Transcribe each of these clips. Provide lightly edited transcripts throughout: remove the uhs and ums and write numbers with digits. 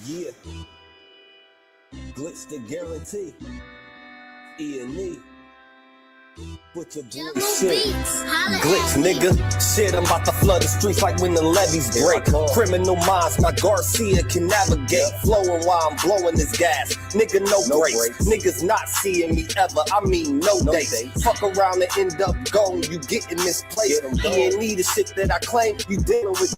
Yeah. Glitch the guarantee. E&E. Put your boy shit. Glitch, nigga. Shit, I'm about to flood the streets like when the levees break. Criminal minds, my Garcia can navigate. Flowing while I'm blowing this gas. Nigga, no breaks. Niggas not seeing me ever. I mean, no dates. Fuck around and end up going. You getting misplaced. E&E, the shit that I claim. You dealing with.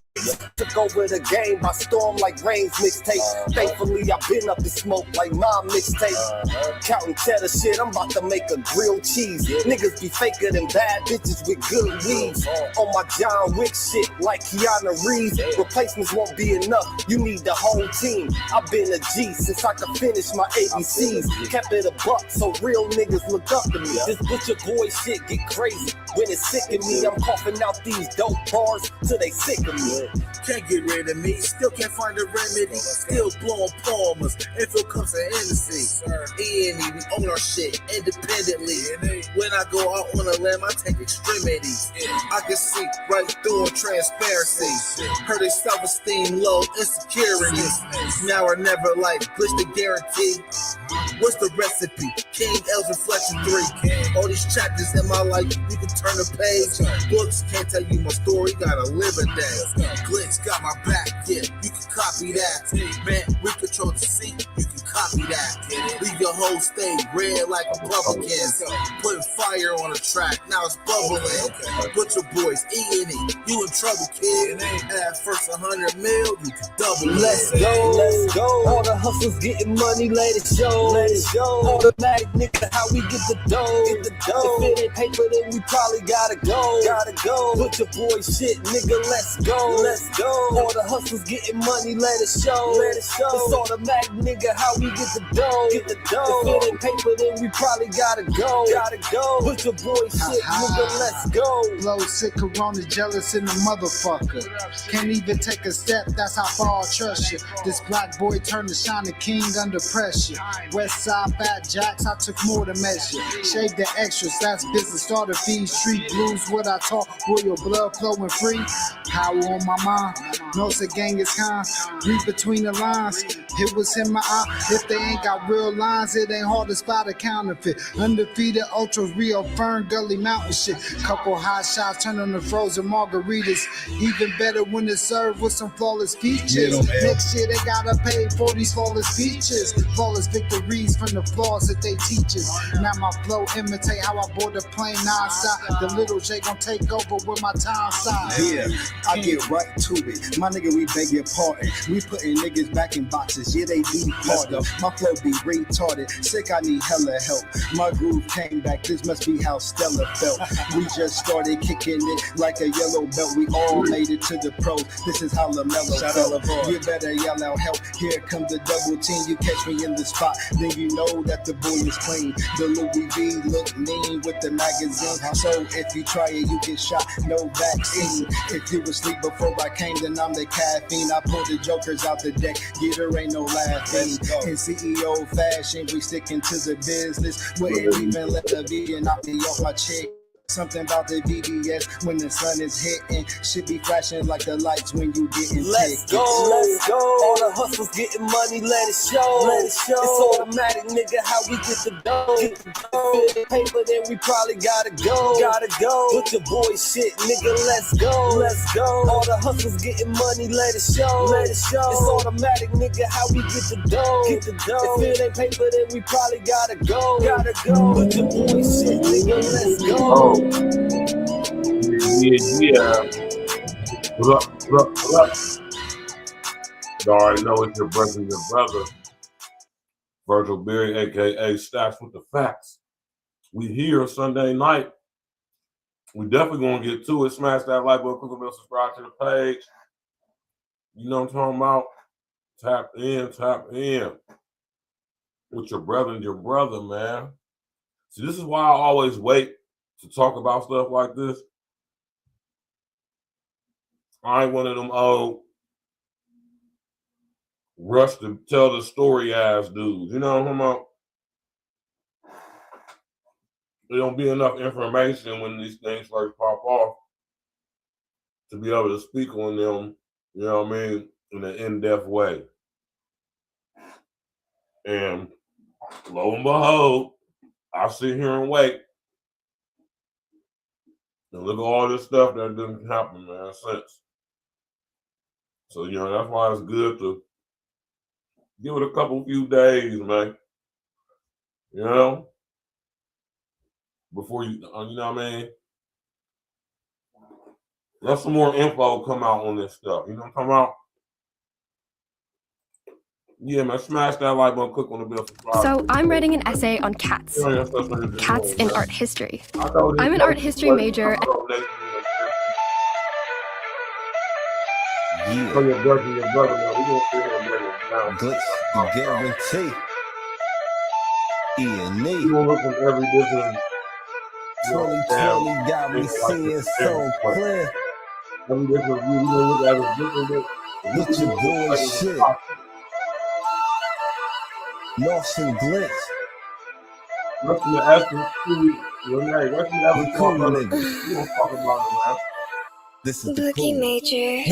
Took over the game by storm like Rain's mixtape. Thankfully, I've been up in smoke like my mixtape. Counting cheddar shit, I'm about to make a grilled cheese. Niggas be faker than bad bitches with good weeds. On my John Wick shit like Keanu Reeves. Replacements won't be enough, you need the whole team. I've been a G since I could finish my ABCs. Kept it a buck so real niggas look up to me. This butcher boy shit get crazy when it's sick of me. I'm coughing out these dope bars till they sick of me. Can't get rid of me, still can't find a remedy. Still blowing palmers, if it comes to Hennessy. E&E, we own our shit independently. When I go out on a limb, I take extremities. I can see right through on transparency. Heard their self-esteem low, insecurities. Now or never, like glitch the guarantee. What's the recipe? King L's Reflection 3. All these chapters in my life, you can turn the page. Books can't tell you my story, gotta live a day. Glitch got my back, yeah, you can copy that. Man, we control the seat, you can copy that. Leave your whole state red like Republicans. Putting fire on the track, now it's bubbling. Butcher boys, E&E, you in trouble, kid. At first 100 mil, you can double it. Let's go, let's go. All the hustlers getting money, let it show. Let it show. Automatic nigga, how we get the dough. Get the dough. If it ain't paper, then we probably gotta go. Gotta go. Butcher boy shit, nigga, let's go. Let's go. All the hustlers getting money, let it show. Let it show. It's automatic, nigga, how we get the dough. Get the dough. If it ain't paper, then we probably gotta go. Gotta go. Put your boy shit, nigga, let's go. Flow sick, corona, jealous in the motherfucker. Can't even take a step, that's how far I trust you. This black boy turned to shining king under pressure. West side fat jacks, I took more than measure. Shave the extras, that's business. Started feed street blues, what I taught. Royal blood flowing free. Power on my mind, knows the gang is kind. Read between the lines, it was in my eye. If they ain't got real lines, it ain't hard to spot a counterfeit. Undefeated ultras, real Fern Gully Mountain shit. Couple hot shots, turn on the frozen margaritas. Even better when it's served with some flawless features. Next year they gotta pay for these flawless features. Flawless victories from the flaws that they teach us. Now my flow imitate how I board the plane nonstop. The little J gon' take over with my time side. Yeah, I get right to it. My nigga, we beg your pardon. We putting niggas back in boxes. Yeah, they be harder. My flow be retarded. Sick, I need hella help. My groove came back. This must be how Stella felt. We just started kicking it like a yellow belt. We all made it to the pros. This is how LaMelo felt. You better yell out help. Here comes the double team. You catch me in the spot, then you know that the boy is clean. The Louis V look mean with the magazine. So if you try it, you get shot. No vaccine. If you asleep before I came, then I'm the caffeine. I pull the jokers out the deck. Get her ain't no laughing. In CEO fashion, we sticking to the business. Wouldn't even let the vegan knock me off my chick. Something about the VBS when the sun is hitting. Should be flashing like the lights when you getting Let's tickets. go, let's go. All the hustlers getting money, let it show. Let it show. It's automatic, nigga, how we get the dough. Get the dough. If it paper, then we probably gotta go. Gotta go. Put your boy shit, nigga, let's go. Let's go. All the hustlers getting money, let it show. Let it show. It's automatic, nigga, how we get the dough. Get the dough. If it ain't paper, then we probably gotta go. Gotta go. Put your boy shit, nigga, let's go. Yeah. What up? You already know it's your brother, Virgil Berry, aka Stacks with the Facts. We here Sunday night. We definitely gonna get to it. Smash that like button, click on the bell, subscribe to the page. You know what I'm talking about? Tap in with your brother, man. See, this is why I always wait to talk about stuff like this. I ain't one of them old rush to tell the story ass dudes. You know what I'm talking about? There don't be enough information when these things first pop off to be able to speak on them, you know what I mean, in an in-depth way. And lo and behold, I sit here and wait. And look at all this stuff that didn't happen, man, since. So, you know, that's why it's good to give it a few days, man. You know? Before you know what I mean? Let some more info come out on this stuff. You know what I'm talking about? Yeah, man, smash that like button, click on the bell. So I'm writing an essay on cats. Cats in art history. I'm an art history major. Yeah. Glitch, the guarantee. E&E. 2020 got me seeing so clear. With your bullshit. Lost and glitch. What's the essence to Renee? What's the essence cool to nigga. You don't talk about it, man. This is the cool.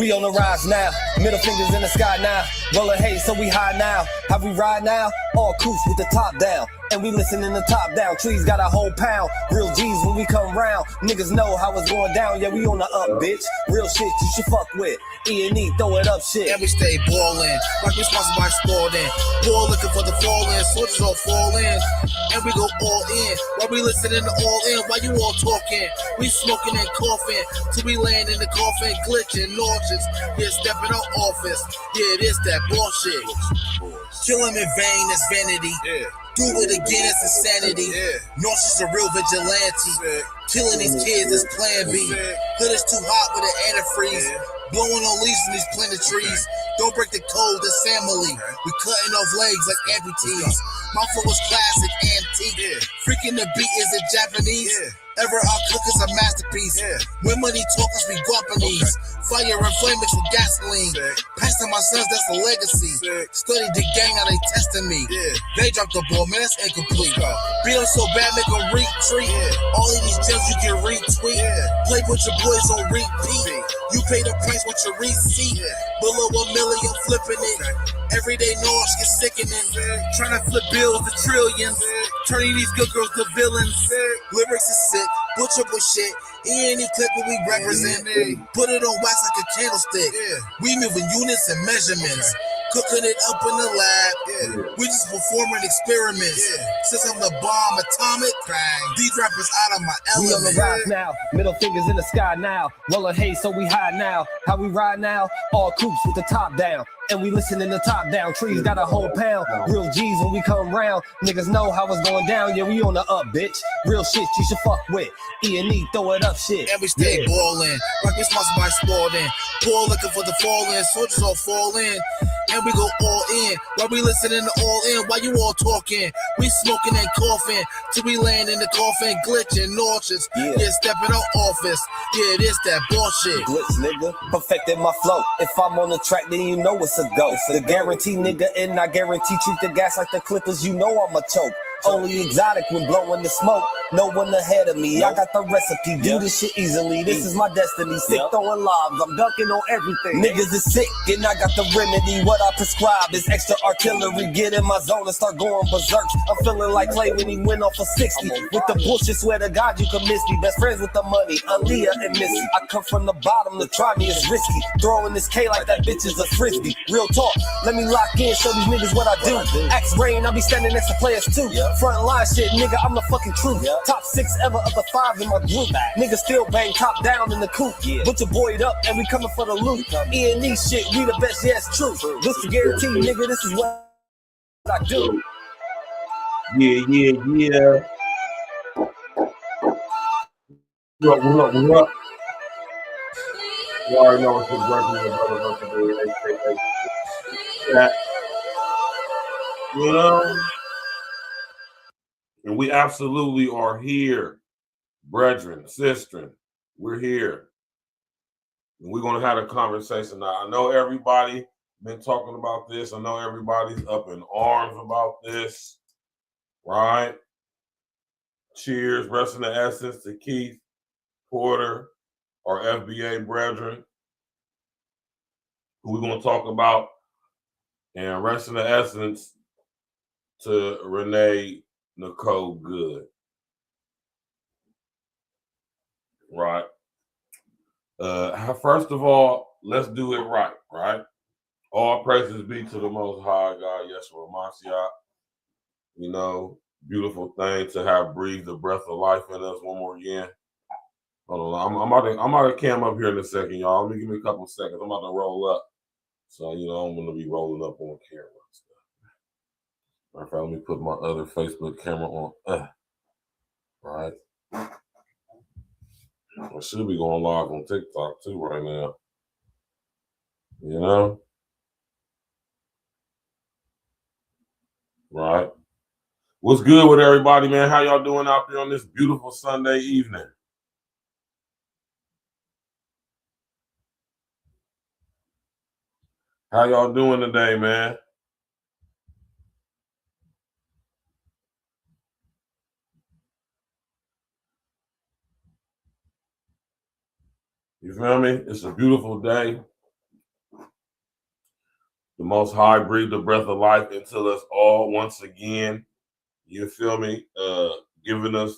We on the rise now, middle fingers in the sky now. Rolling hay, so we high now. How we ride now? All coops with the top down. And we listen in the top down. Trees got a whole pound. Real G's when we come round. Niggas know how it's going down. Yeah, we on the up, bitch. Real shit you should fuck with. E&E, throw it up shit. And we stay ballin', like we sponsored by Sporting. Ball looking for the fall-in, soldiers all fall in. And we go all in, while we listening to all in. While you all talking, we smoking and coughing. Till we land in the coffin, glitching, nauseous. Yeah, stepping out office. Yeah, it is that bullshit. Kill him in vain, that's vanity. Yeah. Do it again, it's insanity. Yeah. Nauseous a real vigilante. Yeah. Killing these kids is plan B. Hood is too hot with an antifreeze. Yeah. Blowing on leaves from these planted trees. Don't break the code, this family. We cutting off legs like amputees. My flow is classic, antique. Freaking the beat is it Japanese. Ever our cook is a masterpiece. When money talkers be Guapanese. Fire and flame mixed with gasoline. Passing my sons, that's a legacy. Studied the gang, now they testing me. They dropped the ball, man, that's incomplete. Beat them so bad, make them retreat. All of these gems you can retweet. Play with your boys on repeat. You pay the price with your receipt. Below $1 million, flipping it. Everyday noise get sickening. Trying to flip bills to trillions. Turning these good girls to villains. Lyrics is sick, butcher shit. E&E clip what we represent. Put it on wax like a candlestick. We moving units and measurements. Cooking it up in the lab. We just performing experiments. Since I'm the bomb atomic, these rappers out of my element. We on the rise now, middle fingers in the sky now. Rolling hay, so we high now. How we ride now? All coops with the top down. And we listen in the top down. Trees got a whole pound. Real G's when we come round. Niggas know how it's going down. Yeah, we on the up, bitch. Real shit you should fuck with. E&E, throw it up shit. And we stay ballin', like we sponsored by Sporting. Ball looking for the fall-in, soldiers all fall in. And we go all in, while we listening to all in. While you all talking, we smoking and coughing. Till we land in the coffin, glitching, nauseous. Yeah, stepping out office. Yeah, it is that bullshit. Glitch, nigga, perfected my flow. If I'm on the track, then you know it's a go. The guarantee, nigga, and I guarantee treat the gas like the Clippers. You know I'm a choke. Only exotic when blowing the smoke. No one ahead of me. I got the recipe. Do this shit easily. This is my destiny. Sick throwing lobs. I'm dunking on everything. Niggas is sick, and I got the remedy. What I prescribe is extra artillery. Get in my zone and start going berserk. I'm feeling like Clay when he went off a 60. With the bullshit, swear to God you can miss me. Best friends with the money, Aaliyah and Missy. I come from the bottom, to try me is risky. Throwing this K like that bitch is a frisbee. Real talk, let me lock in, show these niggas what I do. Axe Rain, I be standing next to players too. Front line shit, nigga, I'm the fucking truth. Top 6 ever of the 5 in my group. Niggas still bang top down in the coop. Put your boy up and we coming for the loot. E&E shit, we the best, yeah, it's true. This the guarantee, nigga, this is what I do. Yeah. What up? You already know it's the Virgil, yeah. You know? And we absolutely are here. Brethren, sister, we're here. And we're going to have a conversation now. I know everybody been talking about this. I know everybody's up in arms about this. Right? Cheers, rest in the essence to Keith Porter, our FBA brethren, who we're going to talk about. And rest in the essence to RENEE Nicole Good. Right. First of all, let's do it right, right? All praises be to the Most High God, Yeshua Mashiach. You know, beautiful thing to have breathed the breath of life in us one more again. Hold on, I'm about to cam up here in a second, y'all. Let me give me a couple seconds. I'm about to roll up. So, you know, I'm going to be rolling up on camera and stuff. Matter of fact, let me put my other Facebook camera on. Right. I should be going live on TikTok too right now. You know? Right. What's good with everybody, man? How y'all doing out there on this beautiful Sunday evening? How y'all doing today, man? You feel me? It's a beautiful day. The Most High breathed the breath of life into us all once again. You feel me? Giving us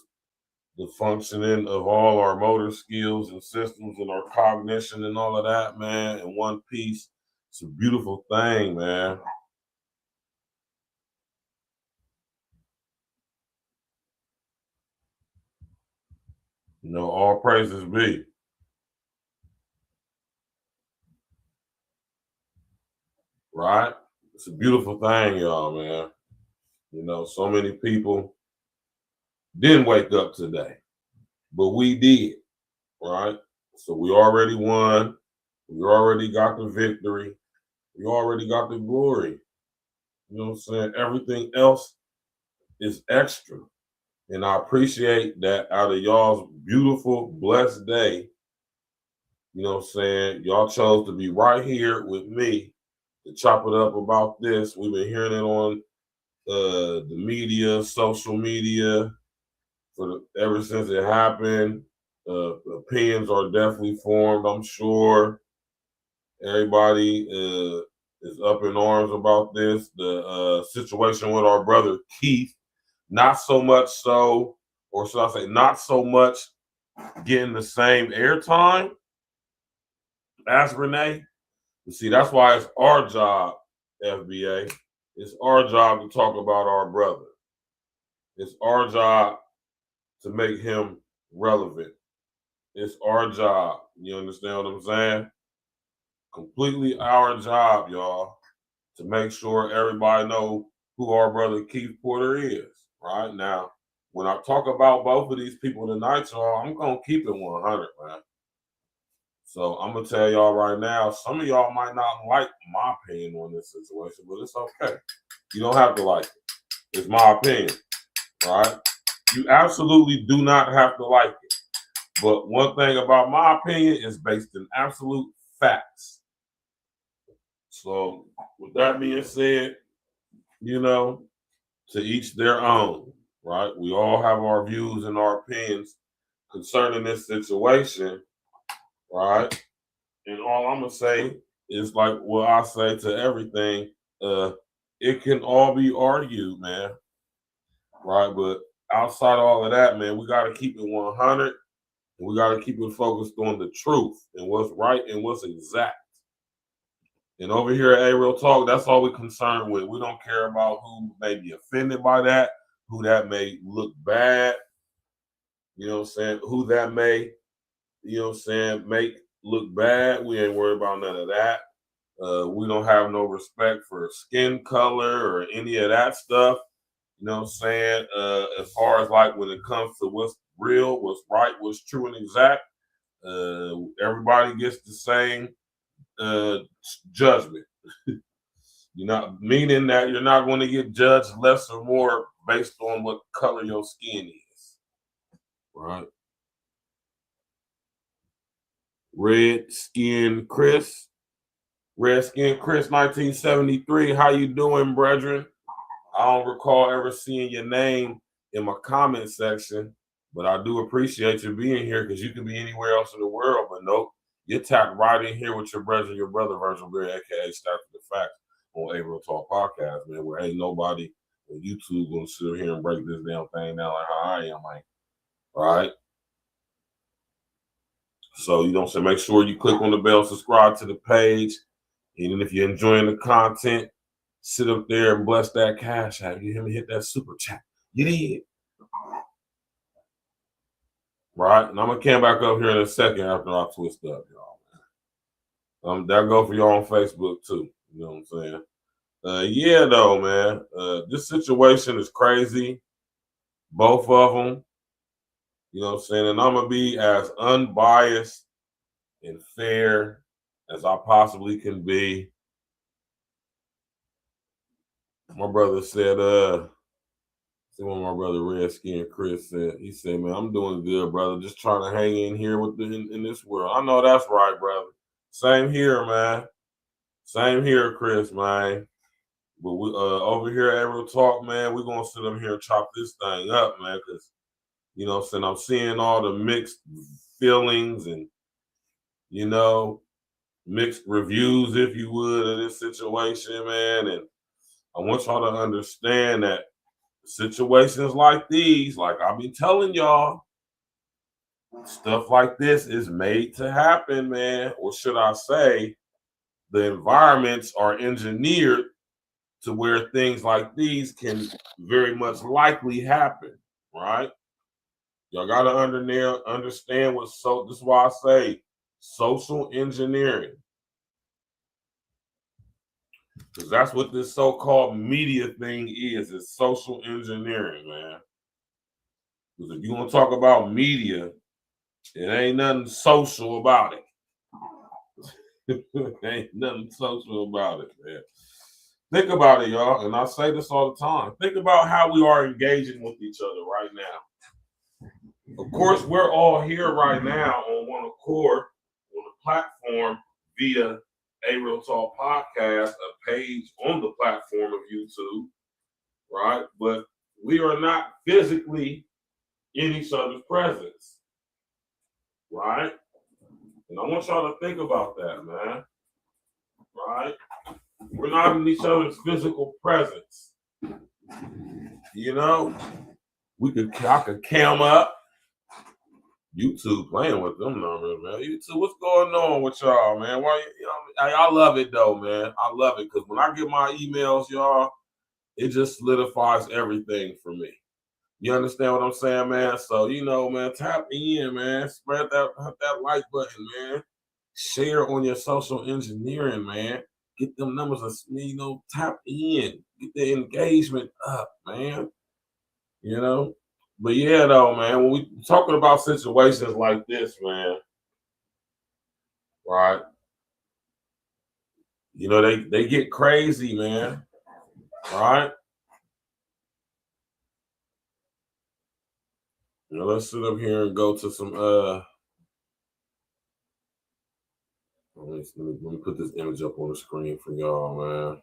the functioning of all our motor skills and systems and our cognition and all of that, man, in one piece. It's a beautiful thing, man. You know, all praises be. Right? It's a beautiful thing, y'all, man. You know, so many people didn't wake up today, but we did, right? So we already won. We already got the victory. We already got the glory. You know what I'm saying? Everything else is extra. And I appreciate that out of y'all's beautiful, blessed day, you know what I'm saying? Y'all chose to be right here with me to chop it up about this. We've been hearing it on the media, social media, ever since it happened. Opinions are definitely formed, I'm sure. Everybody is up in arms about this. The situation with our brother Keith, not so much so, or should I say, not so much getting the same airtime as RENEE. You see, that's why it's our job, FBA. It's our job to talk about our brother. It's our job to make him relevant. It's our job. You understand what I'm saying? Completely our job, y'all, to make sure everybody know who our brother Keith Porter is. Right now, when I talk about both of these people tonight, y'all, I'm gonna keep it 100, man. So I'm gonna tell y'all right now, some of y'all might not like my opinion on this situation, but it's okay. You don't have to like it. It's my opinion, right? You absolutely do not have to like it. But one thing about my opinion is based in absolute facts. So with that being said, you know, to each their own, right? We all have our views and our opinions concerning this situation, right? And all I'm gonna say is like what I say to everything, it can all be argued, man. Right? But outside of all of that, man, we gotta keep it 100 and we gotta keep it focused on the truth and what's right and what's exact. And over here at A-Real Talk, that's all we're concerned with. We don't care about who may be offended by that, who that may look bad, you know what I'm saying, who that may, you know what I'm saying, make look bad. We ain't worried about none of that. We don't have no respect for skin color or any of that stuff. You know what I'm saying? As far as like when it comes to what's real, what's right, what's true and exact, everybody gets the same judgment. You know, meaning that you're not going to get judged less or more based on what color your skin is. Right? Red Skin Chris 1973. How you doing, brethren? I don't recall ever seeing your name in my comment section, but I do appreciate you being here because you could be anywhere else in the world, but nope, you're tapped right in here with your brother Virgil, aka Start with the Facts on A-Real Talk Podcast, man, where ain't nobody And YouTube gonna sit here and break this damn thing down like how I am, like, all right? So, you know what I'm saying? Make sure you click on the bell, subscribe to the page. And if you're enjoying the content, sit up there and bless that cash app. You hear me? Hit that super chat. You did. Right? And I'm going to come back up here in a second after I twist up, y'all. That'll go for y'all on Facebook, too. You know what I'm saying? Yeah, though, man. This situation is crazy. Both of them. You know what I'm saying? And I'm going to be as unbiased and fair as I possibly can be. My brother said, see what my brother Redskin Chris said. He said, man, I'm doing good, brother. Just trying to hang in here with in this world. I know that's right, brother. Same here, man. Same here, Chris, man. But we over here at Real Talk, man, we're gonna sit up here and chop this thing up, man, because you know what I'm saying, I'm seeing all the mixed feelings and mixed reviews, if you would, of this situation, man. And I want y'all to understand that situations like these, like I've been telling y'all, stuff like this is made to happen, man. Or should I say, the environments are engineered to where things like these can very much likely happen, right? Y'all got to understand this is why I say social engineering. Because that's what this so-called media thing is. It's social engineering, man. Because if you want to talk about media, it ain't nothing social about it. Ain't nothing social about it, man. Think about it, y'all. And I say this all the time. Think about how we are engaging with each other right now. Of course, we're all here right now on one accord, on a platform via A Real Talk Podcast, a page on the platform of YouTube, right? But we are not physically in each other's presence, right? And I want y'all to think about that, man, right? We're not in each other's physical presence. I could cam up. YouTube playing with them numbers, man. YouTube, what's going on with y'all, man? Why, I love it though, man. I love it because when I get my emails, y'all, it just solidifies everything for me. You understand what I'm saying, man? So, man, tap in, man. Spread that like button, man. Share on your social engineering, man. Get them numbers, tap in. Get the engagement up, man. But yeah, though, man, when we talking about situations like this, man, right? They get crazy, man, right? Let's sit up here and go to some let me put this image up on the screen for y'all, man.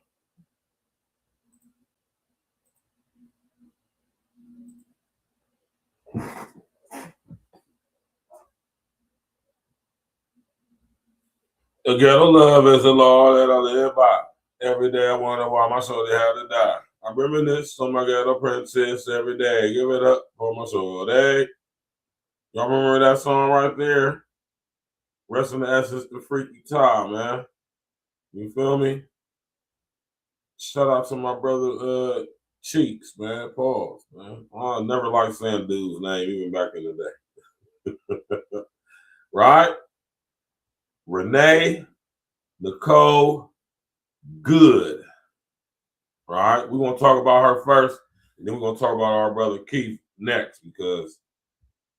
The ghetto love is the law that I live by. Every day I wonder why my soul had to die. I reminisce on my ghetto princess every day. Give it up for my soul. Hey, y'all remember that song right there? Rest in the essence, the freaky time, man. You feel me? Shout out to my brother Cheeks, man. Pause, man. I never liked saying dude's name, even back in the day. Right? RENEE, NICOLE, good. Right? We're going to talk about her first, and then we're going to talk about our brother Keith next, because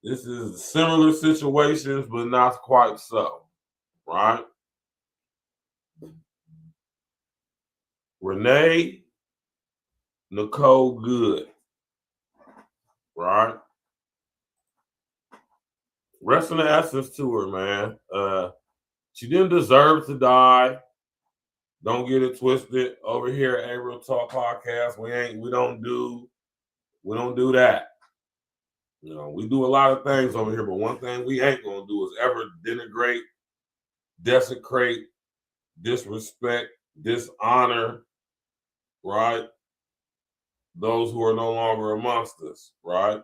this is similar situations, but not quite so. Right? RENEE, NICOLE, good. Right? Rest in the essence to her, man. She didn't deserve to die. Don't get it twisted. Over here at A Real Talk Podcast, we don't do that. We do a lot of things over here, but one thing we ain't gonna do is ever denigrate, desecrate, disrespect, dishonor, right? those who are no longer amongst us, right?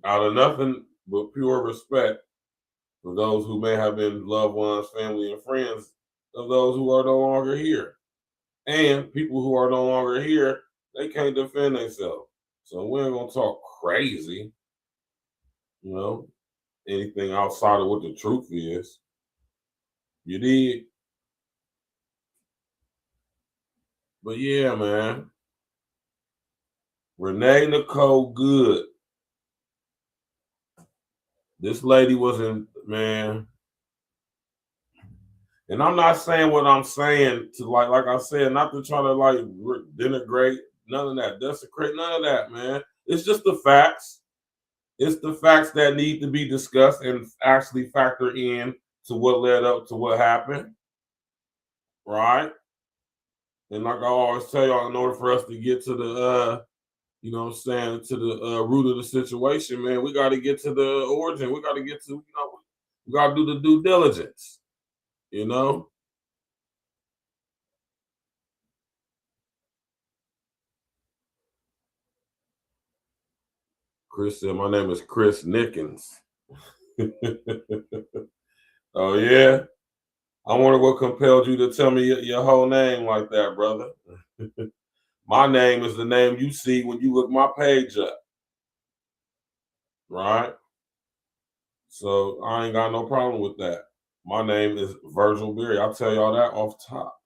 Out of nothing but pure respect for those who may have been loved ones, family, and friends of those who are no longer here. And people who are no longer here, they can't defend themselves. So we ain't gonna talk crazy, you know, anything outside of what the truth is. You did. But yeah, man. Renee Nicole Good. This lady wasn't, man. And I'm not saying what I'm saying to like I said, not to try to like denigrate, none of that, desecrate, none of that, man. It's just the facts. It's the facts that need to be discussed and actually factor in to what led up to what happened, right? And like I always tell y'all, in order for us to get to the, you know what I'm saying, to the root of the situation, man, we got to get to the origin. We got to get to, you know, we got to do the due diligence, you know? Chris said, my name is Chris Nickens. Oh, yeah? I wonder what compelled you to tell me your whole name like that, brother. My name is the name you see when you look my page up. Right? So I ain't got no problem with that. My name is Virgil Berry. I'll tell y'all that off top.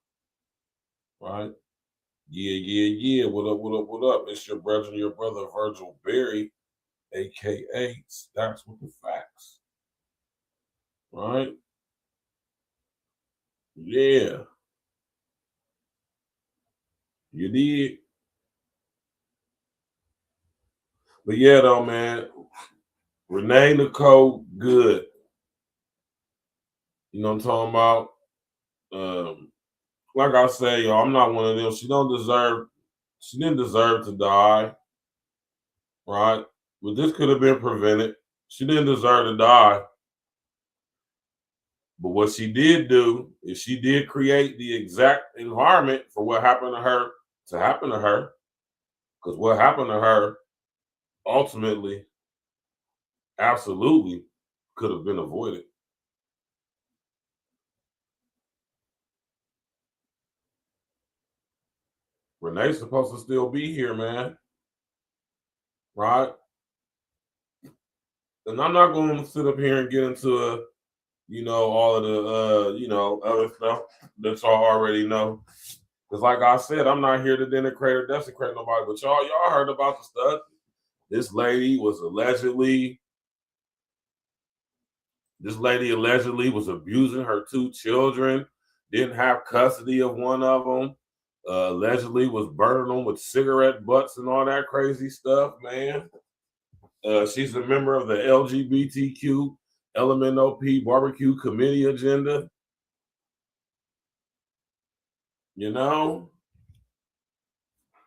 Right? Yeah. What up? It's your brother, Virgil Berry, aka Stacks with the Facts. Right? Yeah. You did. But yeah, though, man. Renee Nicole Good. You know what I'm talking about? Like I say, y'all, I'm not one of them. She didn't deserve to die. Right? But this could have been prevented. She didn't deserve to die. But what she did do is she did create the exact environment for what happened to her to happen to her. Because what happened to her ultimately, absolutely could have been avoided. Renee's supposed to still be here, man. Right? And I'm not going to sit up here and get into all of the other stuff that y'all already know. Because like I said, I'm not here to denigrate or desecrate nobody, but y'all heard about the stuff. This lady allegedly was abusing her 2 children, didn't have custody of one of them, allegedly was burning them with cigarette butts and all that crazy stuff, man. She's a member of the LGBTQ LMNOP barbecue committee agenda. You know,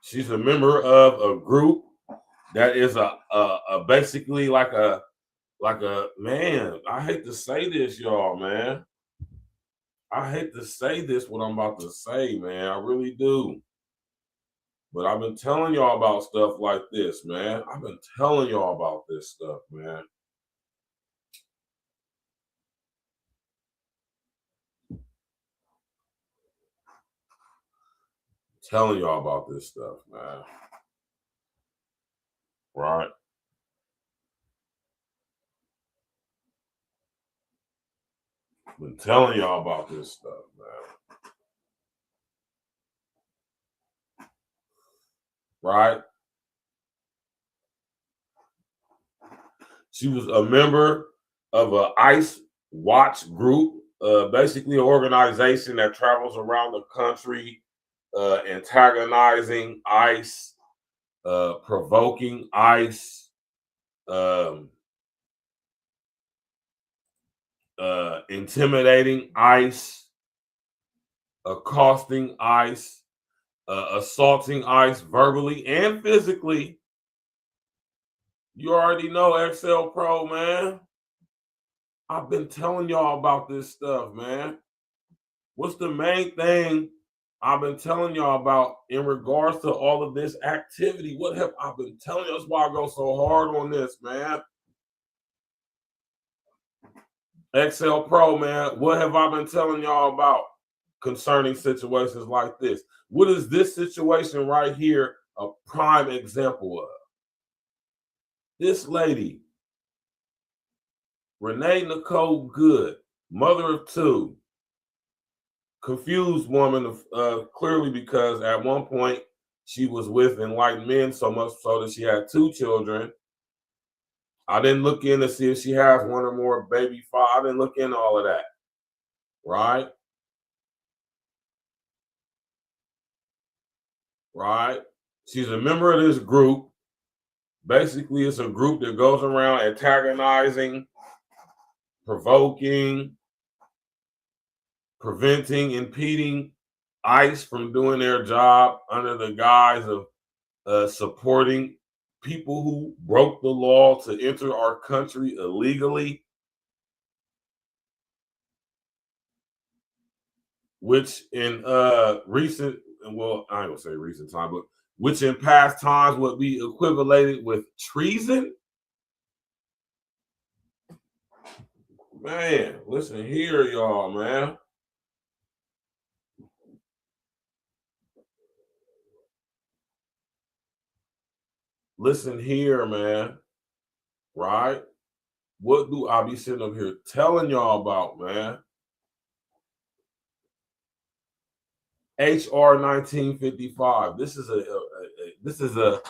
she's a member of a group that is a basically like a man. I hate to say this, y'all, man. I hate to say this, what I'm about to say, man. I really do. But I've been telling y'all about stuff like this, man. I've been telling y'all about this stuff, man. Telling y'all about this stuff, man. Right? Been telling y'all about this stuff, man. Right? She was a member of a ICE Watch group, basically an organization that travels around the country, antagonizing ICE, provoking ICE, intimidating ICE, accosting ICE, assaulting ICE verbally and physically. You already know XL Pro, man. I've been telling y'all about this stuff, man. What's the main thing I've been telling y'all about in regards to all of this activity. What have I been telling you? That's why I go so hard on this, man. XL Pro, man. What have I been telling y'all about concerning situations like this? What is this situation right here a prime example of? This lady, RENEE Nicole Good, mother of two, confused woman, clearly because at one point she was with enlightened men, so much so that she had two children. I didn't look in to see if she has one or more baby father. I didn't look into all of that, right? Right? She's a member of this group. Basically, it's a group that goes around antagonizing, provoking, preventing, impeding ICE from doing their job under the guise of supporting people who broke the law to enter our country illegally, which in recent, well, I ain't gonna say recent time, but which in past times would be equivalated with treason. Man, listen here, y'all, man. Listen here, man. Right? What do I be sitting up here telling y'all about, man? HR 1955. This is a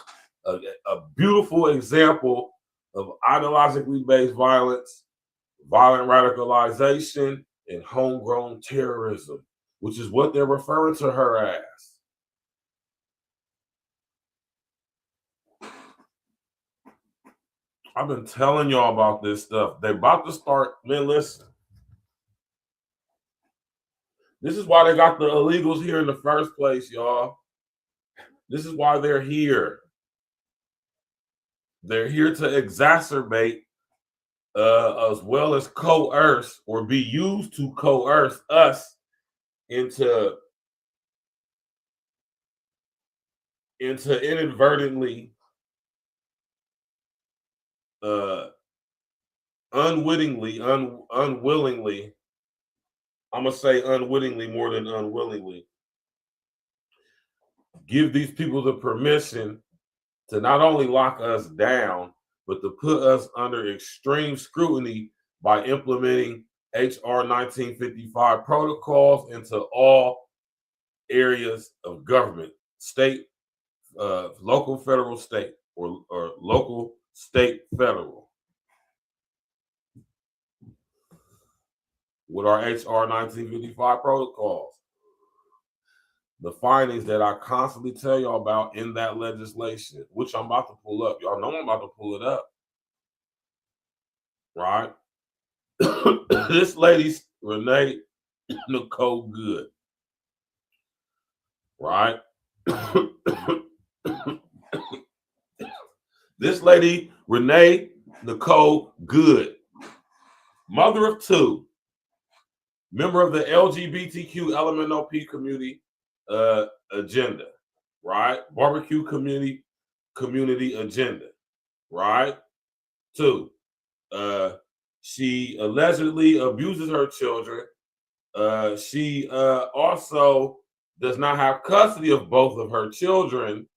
beautiful example of ideologically based violence, violent radicalization, and homegrown terrorism, which is what they're referring to her as. I've been telling y'all about this stuff. They're about to start, man, listen. This is why they got the illegals here in the first place, y'all. This is why they're here. They're here to exacerbate as well as coerce or be used to coerce us into inadvertently, unwittingly, unwillingly, I'm going to say unwittingly more than unwillingly, give these people the permission to not only lock us down, but to put us under extreme scrutiny by implementing HR 1955 protocols into all areas of government, state, local, federal, state, or local, state, federal. With our HR 1955 protocols. The findings that I constantly tell y'all about in that legislation, which I'm about to pull up. Y'all know I'm about to pull it up. Right? This lady's RENEE Nicole Good. Right? This lady, RENEE Nicole Good, mother of two, member of the LGBTQ LMNOP community agenda, right? Barbecue community agenda, right? Two, she allegedly abuses her children. She also does not have custody of both of her children.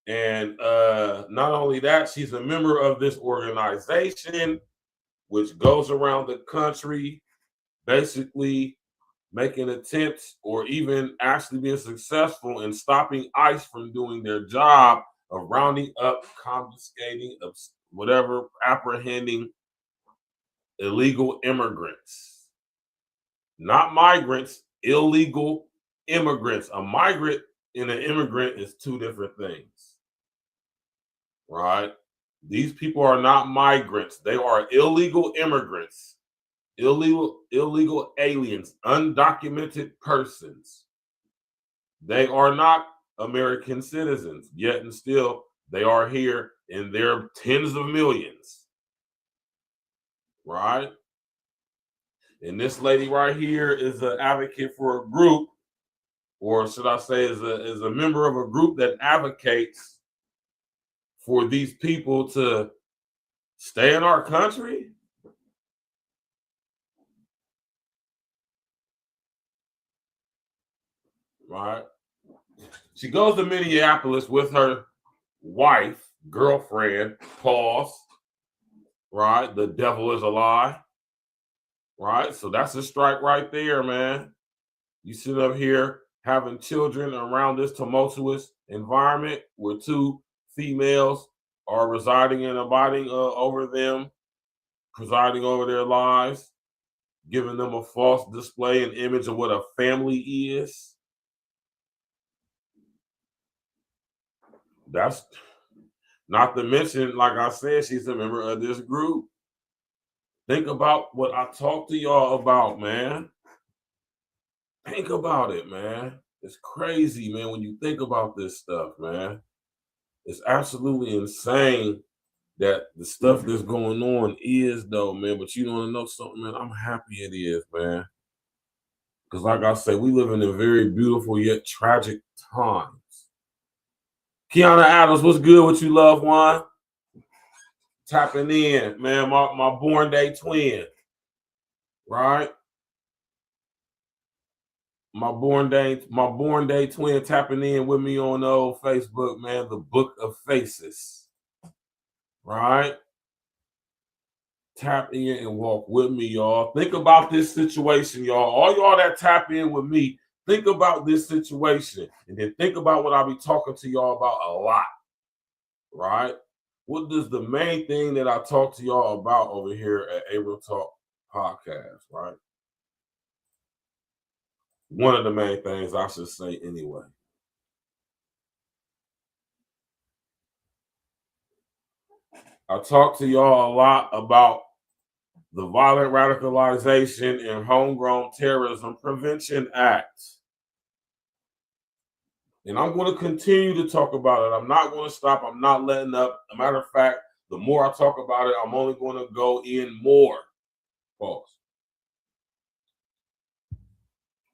And not only that, she's a member of this organization, which goes around the country basically making attempts or even actually being successful in stopping ICE from doing their job of rounding up, confiscating, whatever, apprehending illegal immigrants. Not migrants, illegal immigrants. A migrant and an immigrant is two different things. Right? These people are not migrants. They are illegal immigrants. Illegal aliens, undocumented persons. They are not American citizens, yet and still they are here in their tens of millions. Right? And this lady right here is an advocate for a group or should I say is a member of a group that advocates for these people to stay in our country? Right? She goes to Minneapolis with her wife, girlfriend, pause, right? The devil is a lie, right? So that's a strike right there, man. You sit up here having children around this tumultuous environment where two females are residing and abiding over them, presiding over their lives, giving them a false display and image of what a family is. That's not to mention, like I said, she's a member of this group. Think about what I talked to y'all about, man. Think about it, man. It's crazy, man, when you think about this stuff, man. It's absolutely insane that the stuff that's going on is, though, man. But you want to know something, man? I'm happy it is, man. Because like I say, we live in a very beautiful yet tragic times. Kiana Adams, what's good with you, loved one? Tapping in, man, my born day twin, right? My born day twin tapping in with me on the old Facebook, man, the Book of Faces, right? Tap in and walk with me, y'all. Think about this situation, y'all. All y'all that tap in with me, think about this situation, and then think about what I'll be talking to y'all about a lot, right? What is the main thing that I talk to y'all about over here at A Real Talk Podcast, right? One of the main things I should say anyway. I talk to y'all a lot about the Violent Radicalization and Homegrown Terrorism Prevention Act. And I'm going to continue to talk about it. I'm not going to stop. I'm not letting up. As a matter of fact, the more I talk about it, I'm only going to go in more. Pause.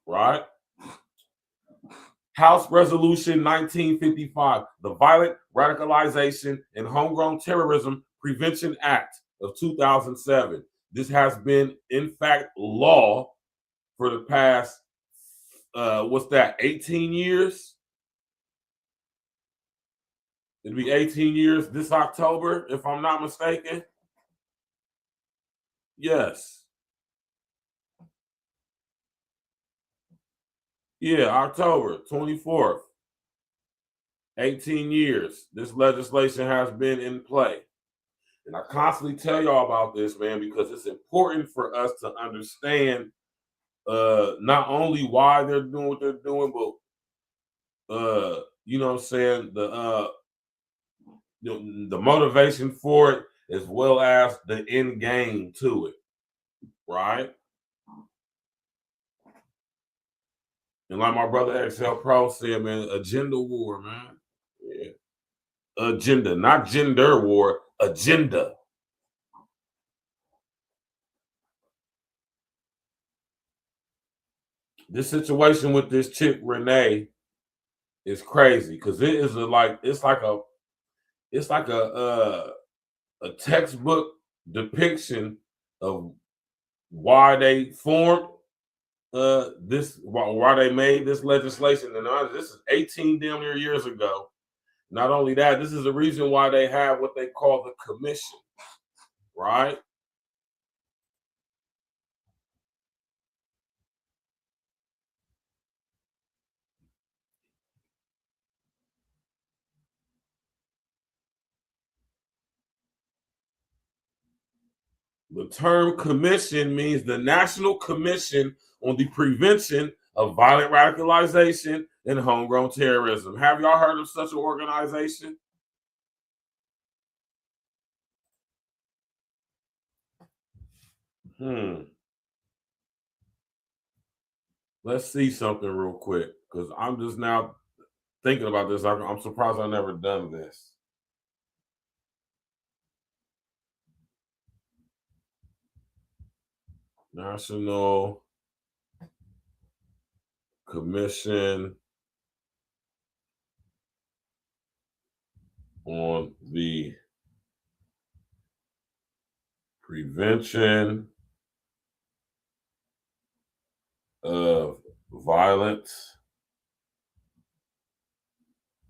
Right? House Resolution 1955, the Violent Radicalization and Homegrown Terrorism Prevention Act of 2007. This has been, in fact, law for the past, 18 years? It'll be 18 years this October, if I'm not mistaken. Yes. Yeah, October 24th. 18 years. This legislation has been in play. And I constantly tell y'all about this, man, because it's important for us to understand not only why they're doing what they're doing, but you know what I'm saying, the motivation for it, as well as the end game to it, right? And like my brother XL Pro said, man, agenda war, man. Yeah. Agenda, not gender war, agenda. This situation with this chick RENEE is crazy because it's like a textbook depiction of why they formed why they made this legislation. And this is 18 damn near years ago. Not only that, this is the reason why they have what they call the commission, right? The term commission means the National Commission on the Prevention of Violent Radicalization and Homegrown Terrorism. Have y'all heard of such an organization? Let's see something real quick, because I'm just now thinking about this. I'm surprised I've never done this. National Commission on the Prevention of violent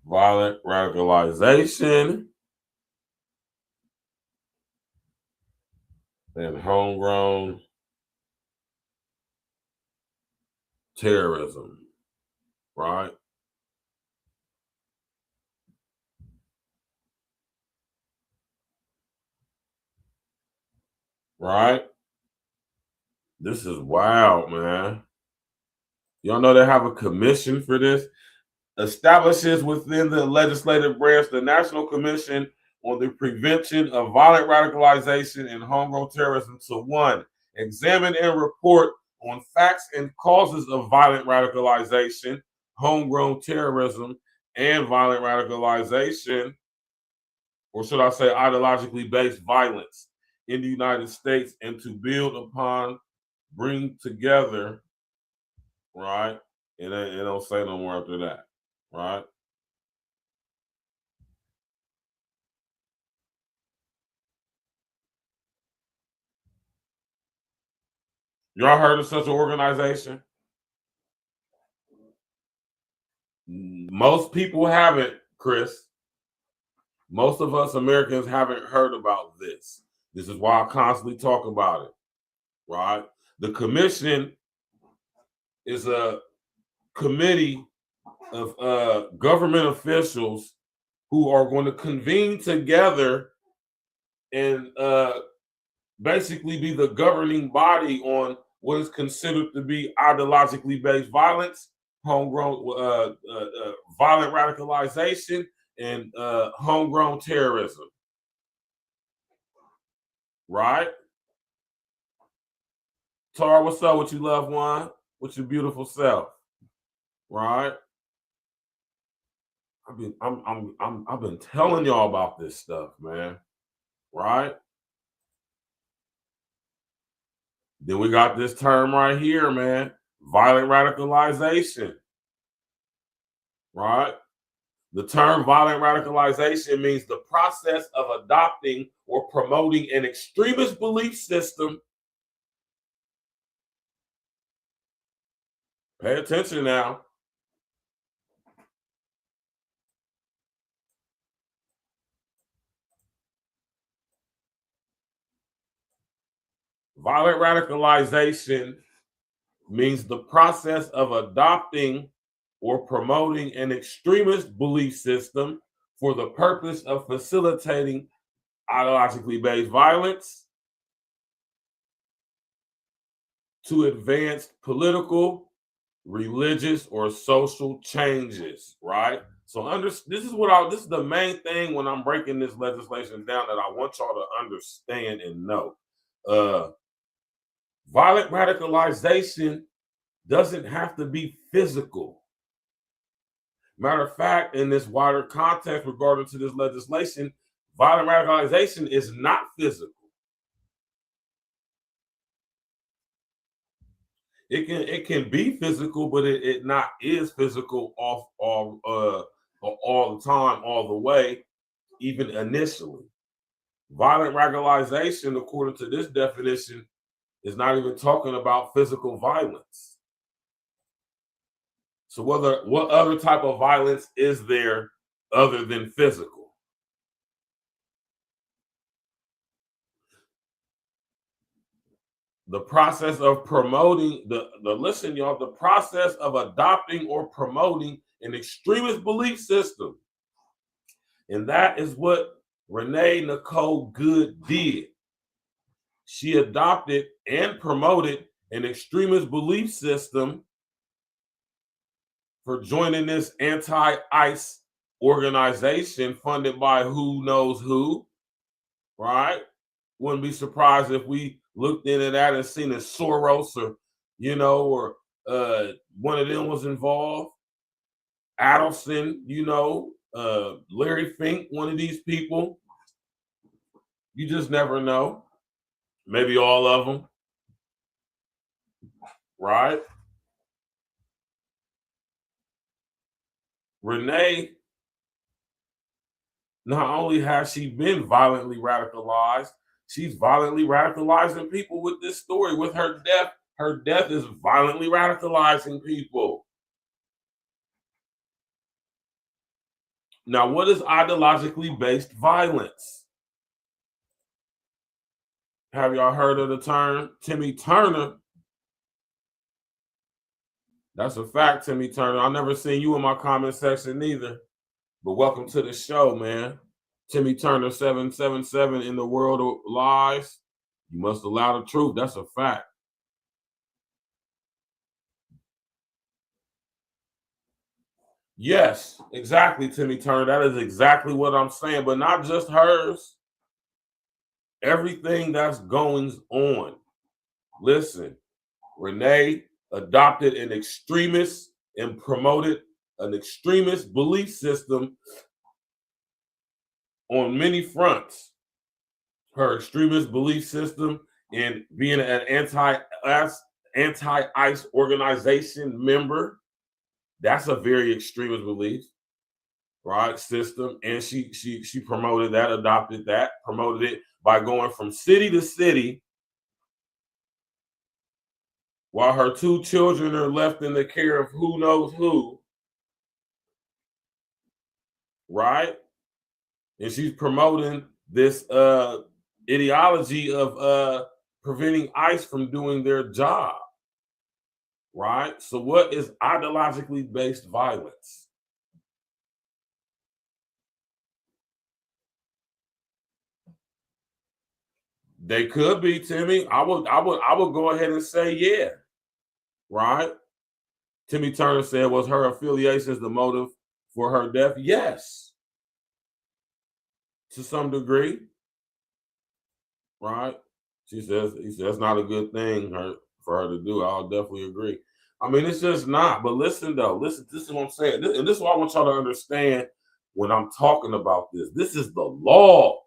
radicalization, and homegrown terrorism, right? Right? This is wild, man. Y'all know they have a commission for this? Establishes within the legislative branch the National Commission on the Prevention of Violent Radicalization and Homegrown Terrorism to 1, examine and report on facts and causes of violent radicalization, homegrown terrorism, and violent radicalization, or should I say ideologically based violence in the United States, and to build upon, bring together, right? And it don't say no more after that, right? Y'all heard of such an organization? Most people haven't, Chris. Most of us Americans haven't heard about this. This is why I constantly talk about it, right? The commission is a committee of government officials who are going to convene together and basically be the governing body on what is considered to be ideologically based violence, homegrown violent radicalization, and homegrown terrorism. Right? Tar, what's up with you, loved one? With your beautiful self? Right? I've been telling y'all about this stuff, man. Right? Then we got this term right here, man. Violent radicalization. Right? The term violent radicalization means the process of adopting or promoting an extremist belief system. Pay attention now. Violent radicalization means the process of adopting or promoting an extremist belief system for the purpose of facilitating ideologically based violence to advance political, religious, or social changes, right? So this is the main thing when I'm breaking this legislation down that I want y'all to understand and know. Violent radicalization doesn't have to be physical. Matter of fact, in this wider context regarding to this legislation, violent radicalization is not physical. It can be physical, but it not is physical all the time, all the way, even initially. Violent radicalization, according to this definition, is not even talking about physical violence. So what other type of violence is there other than physical? The process of promoting listen, y'all, the process of adopting or promoting an extremist belief system. And that is what RENEE Nicole Good did. She adopted and promoted an extremist belief system for joining this anti-ICE organization funded by who knows who, right? Wouldn't be surprised if we looked into that and seen that Soros or one of them was involved. Adelson, Larry Fink, one of these people. You just never know. Maybe all of them, right? RENEE, not only has she been violently radicalized, she's violently radicalizing people with this story. With her death, her death is violently radicalizing people. Now, what is ideologically based violence? Have y'all heard of the term? Timmy Turner. That's a fact, Timmy Turner. I never seen you in my comment section either. But welcome to the show, man. Timmy Turner 777 in the world of lies. You must allow the truth. That's a fact. Yes, exactly, Timmy Turner. That is exactly what I'm saying. But not just hers. Everything that's going on. Listen, RENEE adopted an extremist and promoted an extremist belief system on many fronts. Her extremist belief system in being an anti-ICE organization member, that's a very extremist belief, right? System. And she promoted that, adopted that, promoted it by going from city to city while her 2 children are left in the care of who knows who, right? And she's promoting this ideology of preventing ICE from doing their job, right? So what is ideologically based violence? They could be, Timmy. I would go ahead and say yeah, right? Timmy Turner said, was her affiliations the motive for her death? Yes, to some degree, right? He says that's not a good thing for her to do. I'll definitely agree. I mean, it's just not. But listen, though. Listen, this is what I'm saying. And this is what I want y'all to understand when I'm talking about this. This is the law,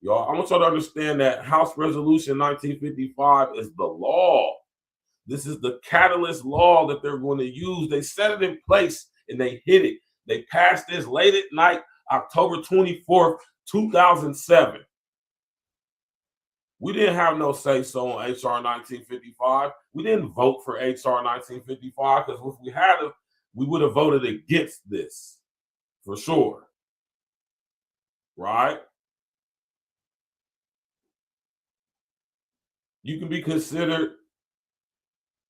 y'all. I want y'all to understand that House Resolution 1955 is the law. This is the catalyst law that they're going to use. They set it in place and they hit it. They passed this late at night, October 24th, 2007. We didn't have no say-so on HR 1955. We didn't vote for HR 1955 because if we had it, we would have voted against this for sure, right? You can be considered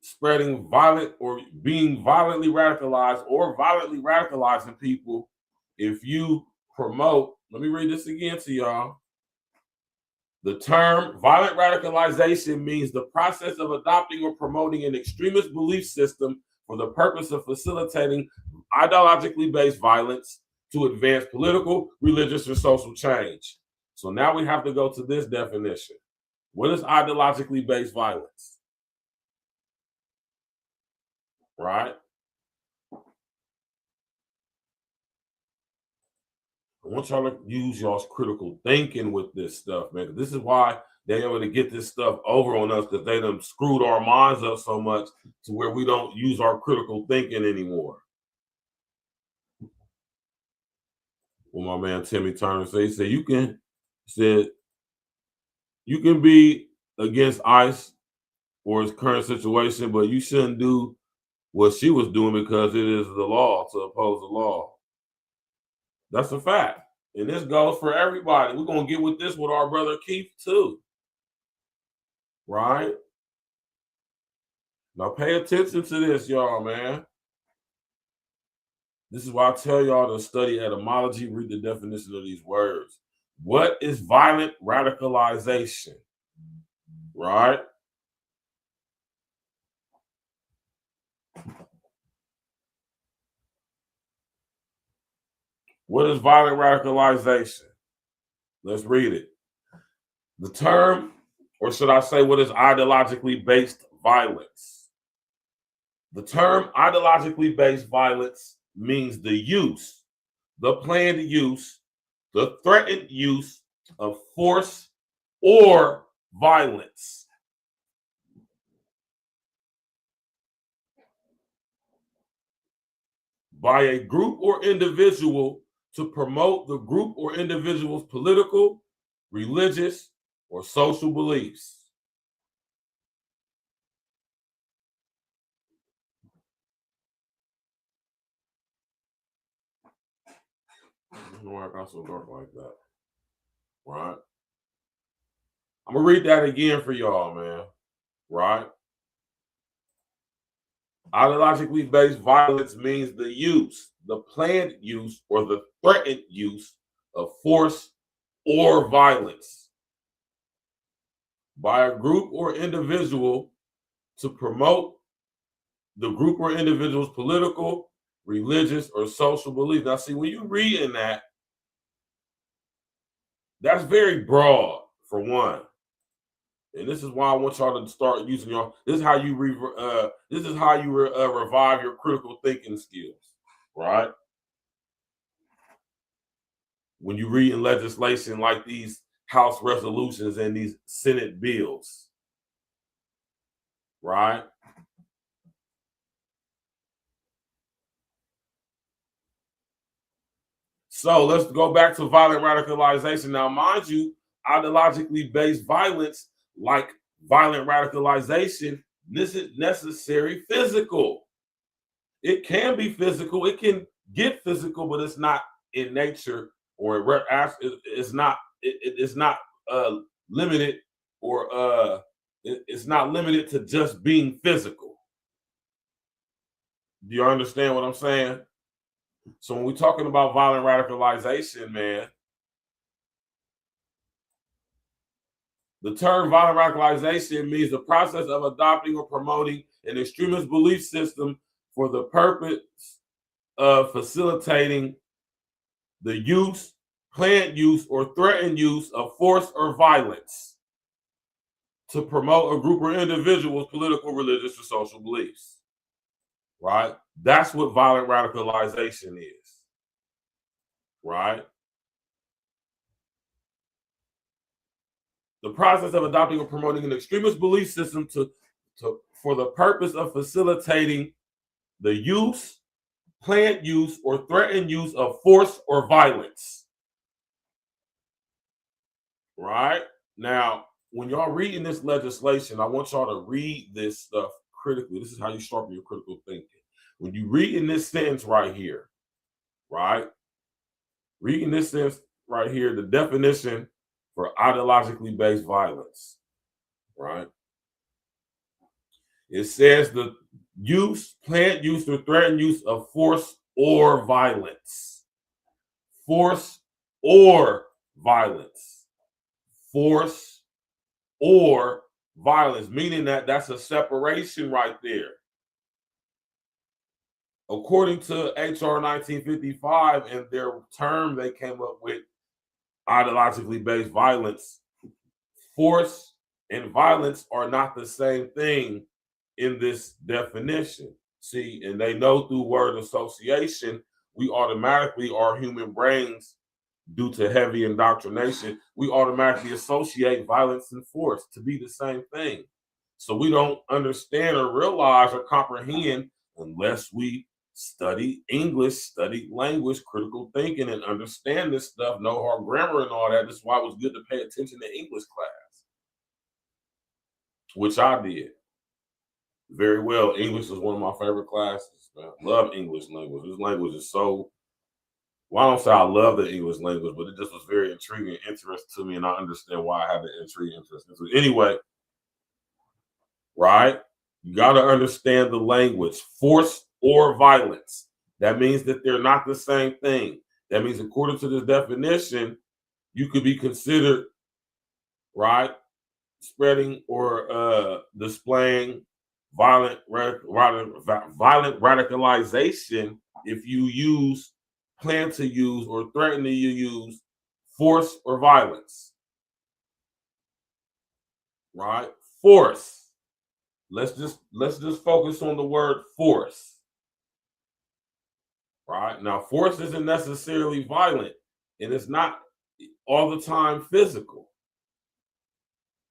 spreading violent or being violently radicalized or violently radicalizing people if you promote. Let me read this again to y'all. The term violent radicalization means the process of adopting or promoting an extremist belief system for the purpose of facilitating ideologically based violence to advance political, religious, or social change. So now we have to go to this definition. What is ideologically based violence? Right? I want y'all to use y'all's critical thinking with this stuff, man. This is why they're able to get this stuff over on us, because they done screwed our minds up so much to where we don't use our critical thinking anymore. Well, my man Timmy Turner said, he said you can be against ICE or its current situation, but you shouldn't do what she was doing because it is the law to oppose the law. That's a fact. And this goes for everybody. We're going to get with this with our brother Keith too. Right? Now pay attention to this, y'all, man. This is why I tell y'all to study etymology, read the definition of these words. What is violent radicalization? Right? What is violent radicalization? Let's read it. The term, or should I say, what is ideologically based violence? The term ideologically based violence means the use, the planned use, the threatened use of force or violence. by a group or individual to promote the group or individual's political, religious, or social beliefs. I don't know why I got so dark like that. Right? I'm going to read that again for y'all, man. Right? Ideologically based violence means the use, the planned use, or the threatened use of force or violence by a group or individual to promote the group or individual's political, religious, or social beliefs. Now, see, when you read in that, that's very broad, for one. And this is why I want y'all to start using y'all. This is how you revive your critical thinking skills, right? When you read in legislation like these House resolutions and these Senate bills, right? So let's go back to violent radicalization. Now, mind you, ideologically based violence, like violent radicalization, this is necessary physical. It can be physical. It can get physical, but it's not in nature, or it's not limited, or it's not limited to just being physical. Do you understand what I'm saying? So when we're talking about violent radicalization, man, the term violent radicalization means the process of adopting or promoting an extremist belief system for the purpose of facilitating the use, planned use, or threatened use of force or violence to promote a group or individual's political, religious, or social beliefs. Right? That's what violent radicalization is. Right? The process of adopting or promoting an extremist belief system for the purpose of facilitating the use, planned use, or threatened use of force or violence. Right? Now, when y'all reading this legislation, I want y'all to read this stuff critically. This is how you sharpen your critical thinking. When you read in this sentence right here, right? Reading this sentence right here, the definition for ideologically based violence, right? It says the use, planned use, or threatened use of force or violence. Force or violence. Force or violence, meaning that that's a separation right there. According to HR 1955 and their term they came up with, ideologically based violence, force and violence are not the same thing in this definition. See, and they know through word association, we automatically, our human brains, due to heavy indoctrination, we automatically associate violence and force to be the same thing. So we don't understand or realize or comprehend unless we study English, study language, critical thinking, and understand this stuff, know our grammar and all that. That's why it was good to pay attention to English class, which I did very well. English is one of my favorite classes, man. Love English language. This language is so, well, I don't say I love the English language, but it just was very intriguing, interest to me, and I understand why I had the interest. Anyway, right? You got to understand the language. Force or violence. That means that they're not the same thing. That means, according to this definition, you could be considered, right, spreading or displaying violent radicalization if you use, plan to use, or threaten to use force or violence. Right? Force. Let's just focus on the word force. Right? Now, force isn't necessarily violent, and it's not all the time physical.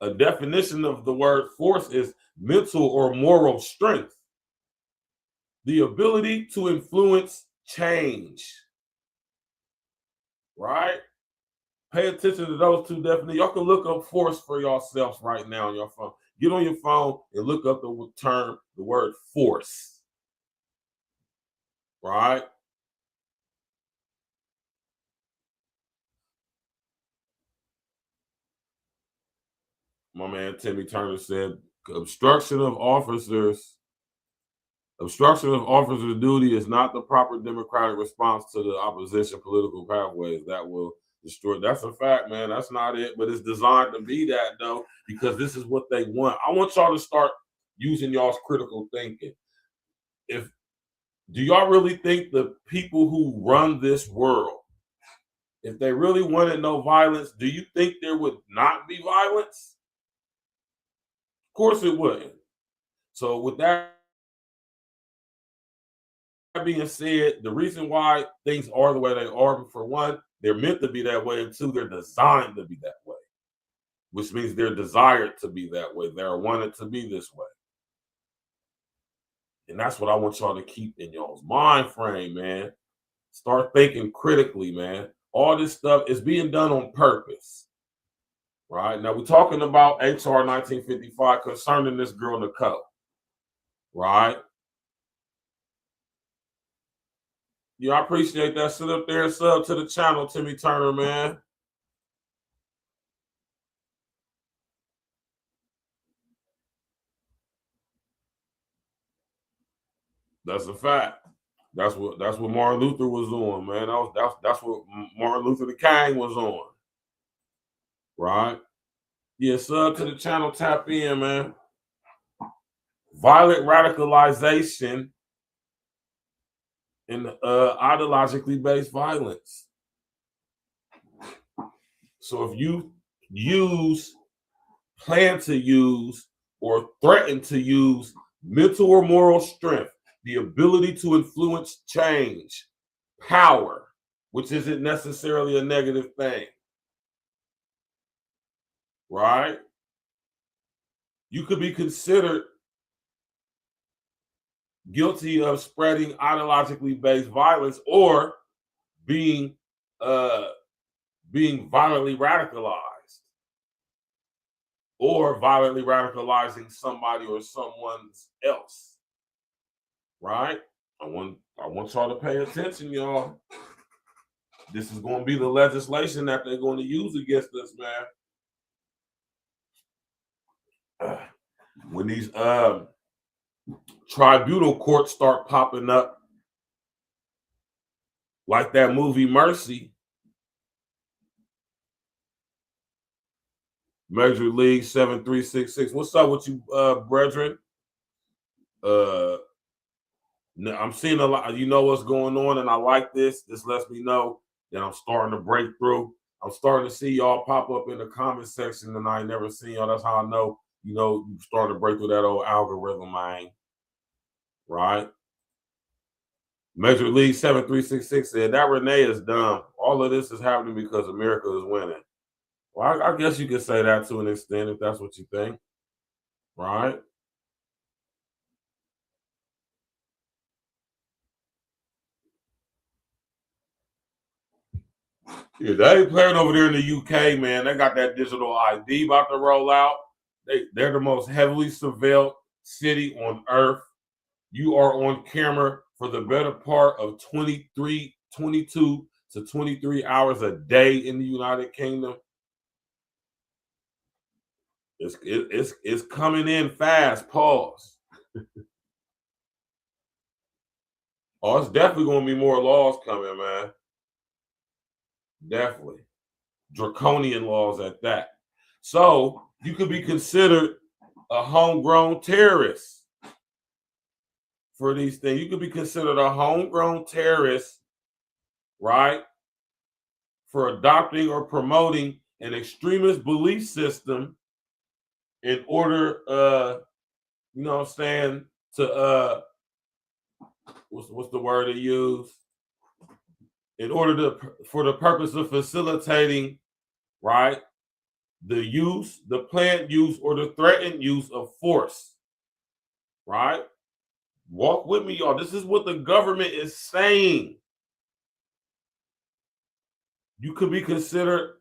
A definition of the word force is mental or moral strength. The ability to influence, change. Right? Pay attention to those two definitions. Y'all can look up force for yourselves right now on your phone. Get on your phone and look up the term, the word force. Right? My man Timmy Turner said, obstruction of officers' duty is not the proper democratic response to the opposition political pathways that will destroy. That's a fact, man. That's not it, but it's designed to be that, though, because this is what they want. I want y'all to start using y'all's critical thinking. Do y'all really think the people who run this world, if they really wanted no violence, do you think there would not be violence? Of course it wouldn't. So with that being said, the reason why things are the way they are, for one, they're meant to be that way, and two, they're designed to be that way, which means they're desired to be that way. They're wanted to be this way. And that's what I want y'all to keep in y'all's mind frame, man. Start thinking critically, man. All this stuff is being done on purpose. Right? Now, we're talking about HR 1955 concerning this girl, Nicole. Right? Yeah, I appreciate that. Sit up there and sub to the channel, Timmy Turner, man. That's a fact. That's what Martin Luther was on, man. That's what Martin Luther the King was on. Right? Yeah, sub to the channel, tap in, man. Violent radicalization and ideologically based violence. So if you plan to use, or threaten to use mental or moral strength, the ability to influence change, power, which isn't necessarily a negative thing, right? You could be considered guilty of spreading ideologically based violence or being violently radicalized, or violently radicalizing somebody or someone else. Right? I want y'all to pay attention, y'all. This is going to be the legislation that they're going to use against us, man. When these tribunal courts start popping up, like that movie Mercy, Major League 7366. What's up with you, brethren? I'm seeing a lot. You know what's going on, and I like this. This lets me know that I'm starting to break through. I'm starting to see y'all pop up in the comment section, and I ain't never seen y'all. That's how I know, you're starting to break through that old algorithm, man. Right? Major League 7366 said that RENEE is dumb. All of this is happening because America is winning. Well, I guess you could say that to an extent if that's what you think. Right? Yeah, they ain't playing over there in the UK, man. They got that digital ID about to roll out. They're the most heavily surveilled city on earth. You are on camera for the better part of 22 to 23 hours a day in the United Kingdom. It's coming in fast. Pause. Oh, it's definitely going to be more laws coming, man. Definitely. Draconian laws at that. So you could be considered a homegrown terrorist for these things. You could be considered a homegrown terrorist, right, for adopting or promoting an extremist belief system in order, to, what's the word they use? In order for the purpose of facilitating, right, the planned use or the threatened use of force, right? Walk with me, y'all. This is what the government is saying. You could be considered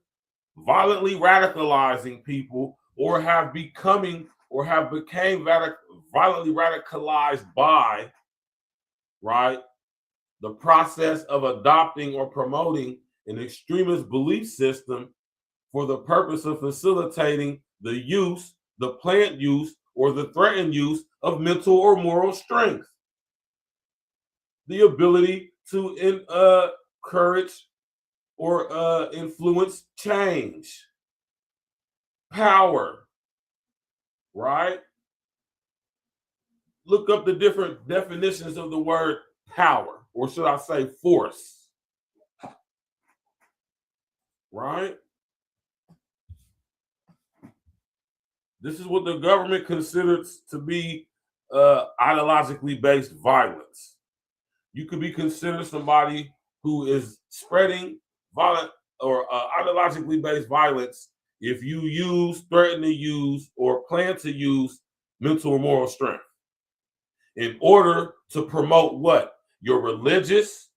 violently radicalizing people, or have became violently radicalized by, right, the process of adopting or promoting an extremist belief system for the purpose of facilitating the use, the planned use, or the threatened use of mental or moral strength. The ability to encourage or influence change. Power, right? Look up the different definitions of the word power, or should I say force, right? This is what the government considers to be ideologically based violence. You could be considered somebody who is spreading violent or ideologically based violence if you use, threaten to use, or plan to use mental or moral strength in order to promote what? Your religious,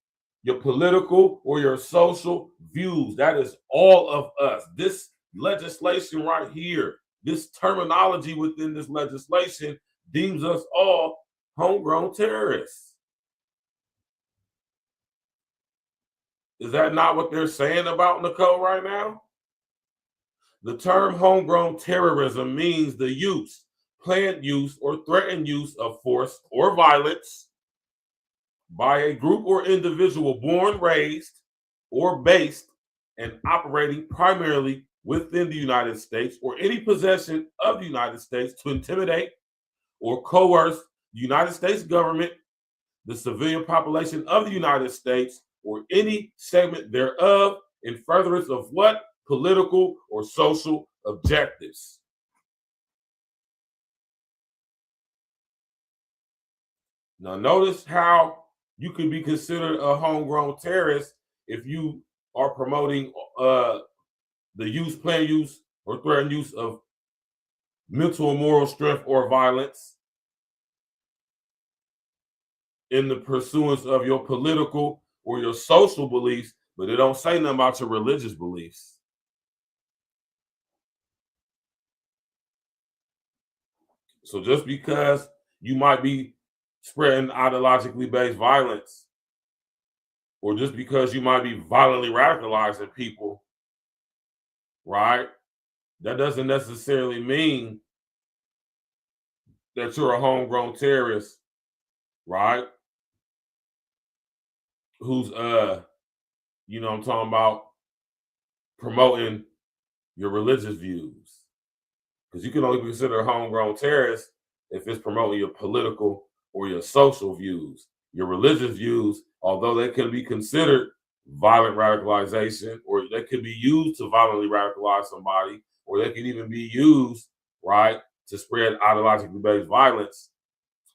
your political, or your social views. That is all of us. This legislation right here, this terminology within this legislation deems us all homegrown terrorists. Is that not what they're saying about Nicole right now? The term homegrown terrorism means the use, planned use, or threatened use of force or violence by a group or individual born, raised, or based and operating primarily within the United States or any possession of the United States to intimidate or coerce the United States government, the civilian population of the United States, or any segment thereof in furtherance of what? Political or social objectives. Now notice how you could be considered a homegrown terrorist if you are promoting the use, planned use, or threatened use of mental or moral strength or violence in the pursuance of your political or your social beliefs, but it don't say nothing about your religious beliefs. So just because you might be spreading ideologically based violence, or just because you might be violently radicalizing people, right? That doesn't necessarily mean that you're a homegrown terrorist, right? Who's you know what I'm talking about, promoting your religious views. Because you can only be considered a homegrown terrorist if it's promoting your political or your social views. Your religious views, although they can be considered violent radicalization, or they could be used to violently radicalize somebody, or they can even be used, right, to spread ideologically based violence.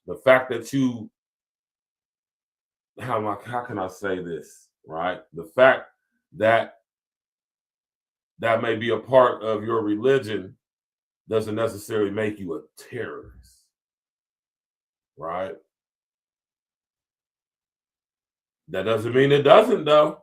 The fact that you, how can I say this, right? The fact that that may be a part of your religion doesn't necessarily make you a terrorist, right? That doesn't mean it doesn't, though.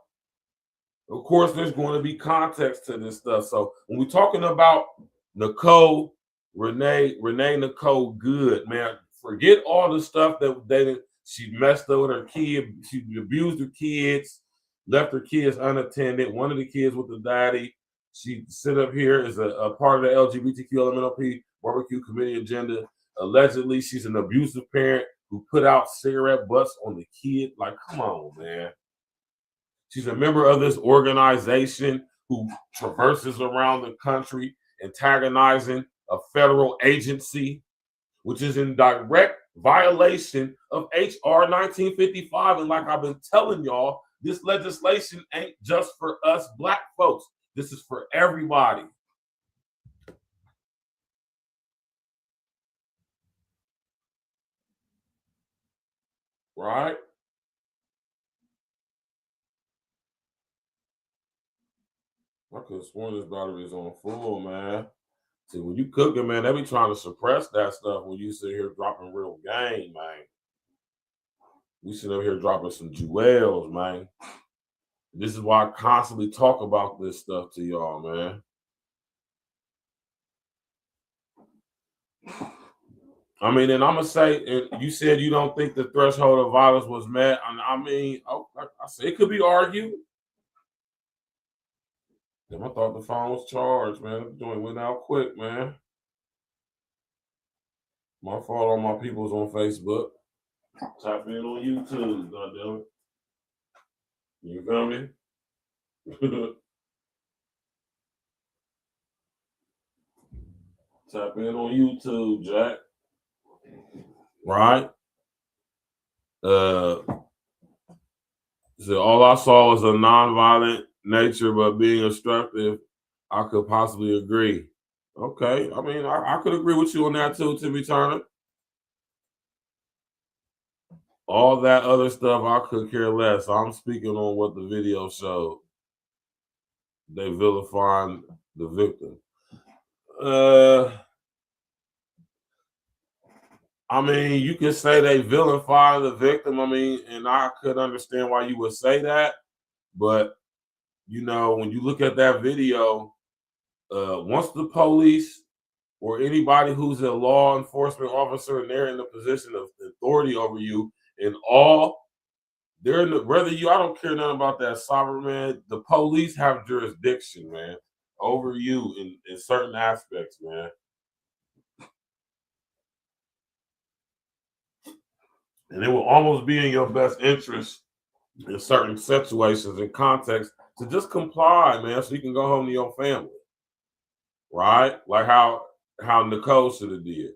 Of course, there's going to be context to this stuff. So when we're talking about Nicole, RENEE Nicole Good, man, forget all the stuff that she messed up with her kid. She abused her kids, left her kids unattended. One of the kids with the daddy. She sit up here as a part of the LGBTQ LMNOP barbecue committee agenda. Allegedly, she's an abusive parent who put out cigarette butts on the kid. Like, come on, man. She's a member of this organization who traverses around the country antagonizing a federal agency, which is in direct violation of HR 1955. And like I've been telling y'all, this legislation ain't just for us Black folks. This is for everybody. Right? I could have sworn this battery is on full, man. See, when you cooking, man, they be trying to suppress that stuff when you sit here dropping real game, man. We sit over here dropping some jewels, man. This is why I constantly talk about this stuff to y'all, man. I mean, and I'm gonna say, you said you don't think the threshold of violence was met. I mean, I say it could be argued. Damn, I thought the phone was charged, man. The joint went out quick, man. My fault on my peoples on Facebook. Tap in on YouTube, goddamn it. You feel me? Tap in on YouTube, Jack. Right? So all I saw was a nonviolent nature, but being obstructive, I could possibly agree. Okay. I mean, I could agree with you on that too, Timmy Turner. All that other stuff, I could care less. I'm speaking on what the video showed. They vilifying the victim. I mean, you can say they vilify the victim. I mean, and I could understand why you would say that. But, you know, when you look at that video, once the police or anybody who's a law enforcement officer and they're in a position of authority over you and all, they're in the, whether you, I don't care nothing about that sovereign, man. The police have jurisdiction, man, over you in certain aspects, man. And it will almost be in your best interest in certain situations and contexts to just comply, man, so you can go home to your family. Right? Like how Nicole should have did.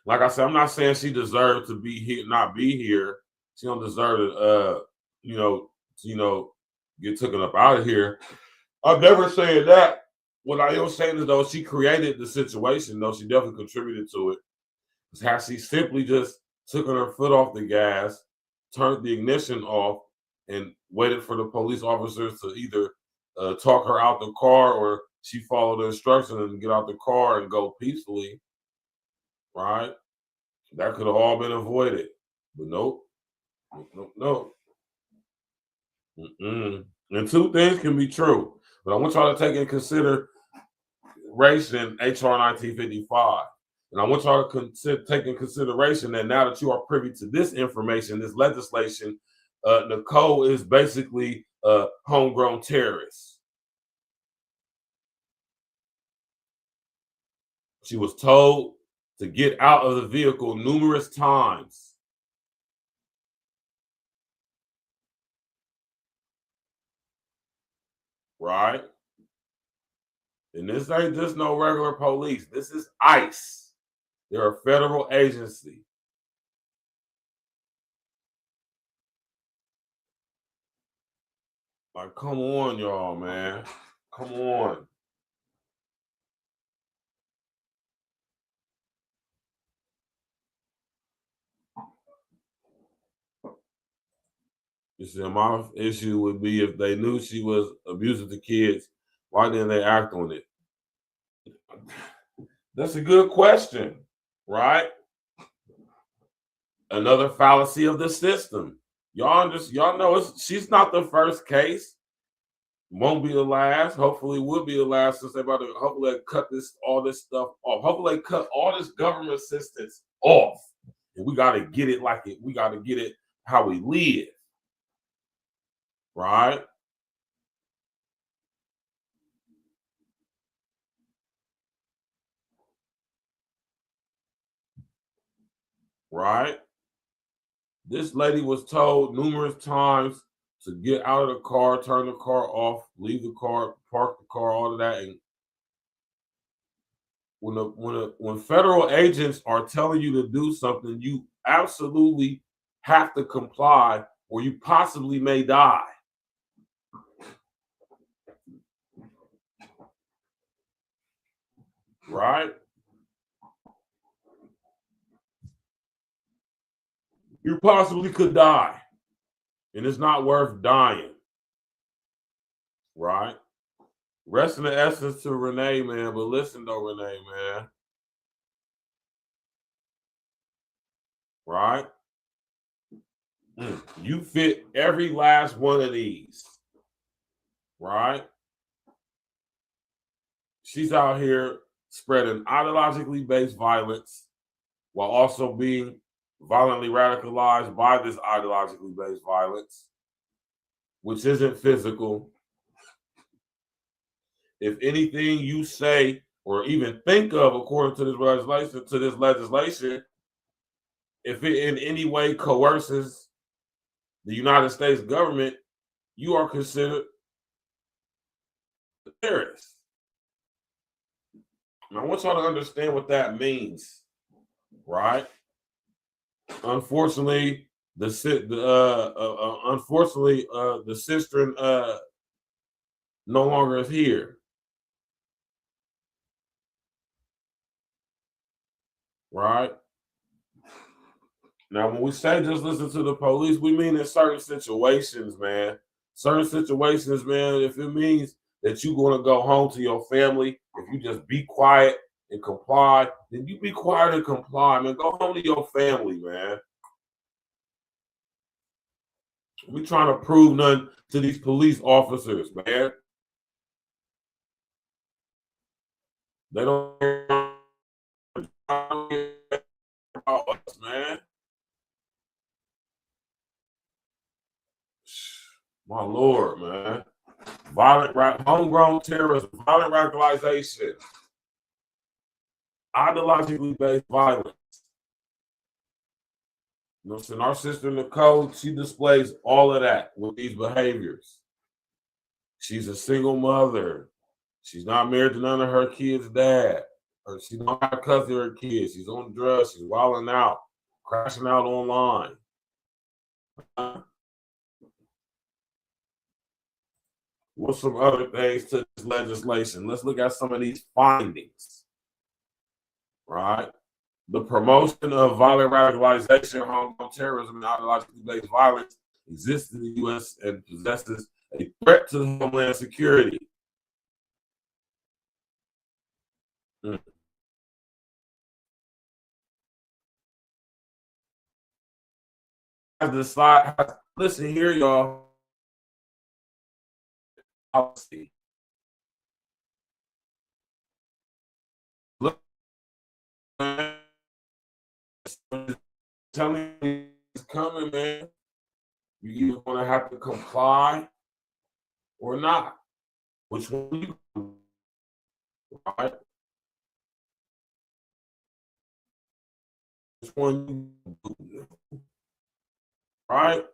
Like I said, I'm not saying she deserved to be here, not be here. She don't deserve to get taken up out of here. I'm never saying that. What I am saying is, though, she created the situation, though. She definitely contributed to it. It's how she simply just took her foot off the gas, turned the ignition off, and waited for the police officers to either talk her out the car or she followed the instructions and get out the car and go peacefully. Right? That could have all been avoided. But nope. No. And two things can be true. But I want y'all to take into consideration HR 1955. And I want y'all to take in consideration that now that you are privy to this information, this legislation, Nicole is basically a homegrown terrorist. She was told to get out of the vehicle numerous times. Right? And this ain't just no regular police. This is ICE. They're a federal agency. Like, come on, y'all, man. Come on. You see, my issue would be if they knew she was abusive to kids, why didn't they act on it? That's a good question, right? Another fallacy of the system. Y'all know she's not the first case. Won't be the last. Hopefully will be the last, since they about to hopefully cut all this stuff off. Hopefully they cut all this government assistance off. And we gotta get it we gotta get it how we live. Right? Right? This lady was told numerous times to get out of the car, turn the car off, leave the car, park the car, all of that. And when federal agents are telling you to do something, you absolutely have to comply, or you possibly may die. Right? You possibly could die, and it's not worth dying. Right? Rest in the essence to Renee, man. But listen, though, Renee, man. Right? You fit every last one of these, right? She's out here spreading ideologically based violence while also being violently radicalized by this ideologically based violence, which isn't physical. If anything you say or even think of according to this legislation, if it in any way coerces the United States government, you are considered a terrorist. And I want y'all to understand what that means, right? Unfortunately, the sister no longer is here. Right? Now, when we say just listen to the police, we mean in certain situations, man. Certain situations, man, if it means that you're going to go home to your family, if you just be quiet and comply, then you be quiet and comply, man. Go home to your family, man. We trying to prove nothing to these police officers, man. They don't about us, man. My Lord, man. Homegrown terrorism, violent radicalization, ideologically based violence. You know what I'm saying? Our sister Nicole, she displays all of that with these behaviors. She's a single mother. She's not married to none of her kids' dad. Or she don't have cousin her kids. She's on drugs. She's wilding out, crashing out online. What's some other things to this legislation? Let's look at some of these findings. Right? The promotion of violent radicalization, homegrown terrorism, and ideologically based violence exists in the U.S. and possesses a threat to homeland security. Listen here, y'all. Policy. Look, man. Telling me it's coming, man. You're either gonna have to comply or not. Which one you do? Right? Which one you do? Right?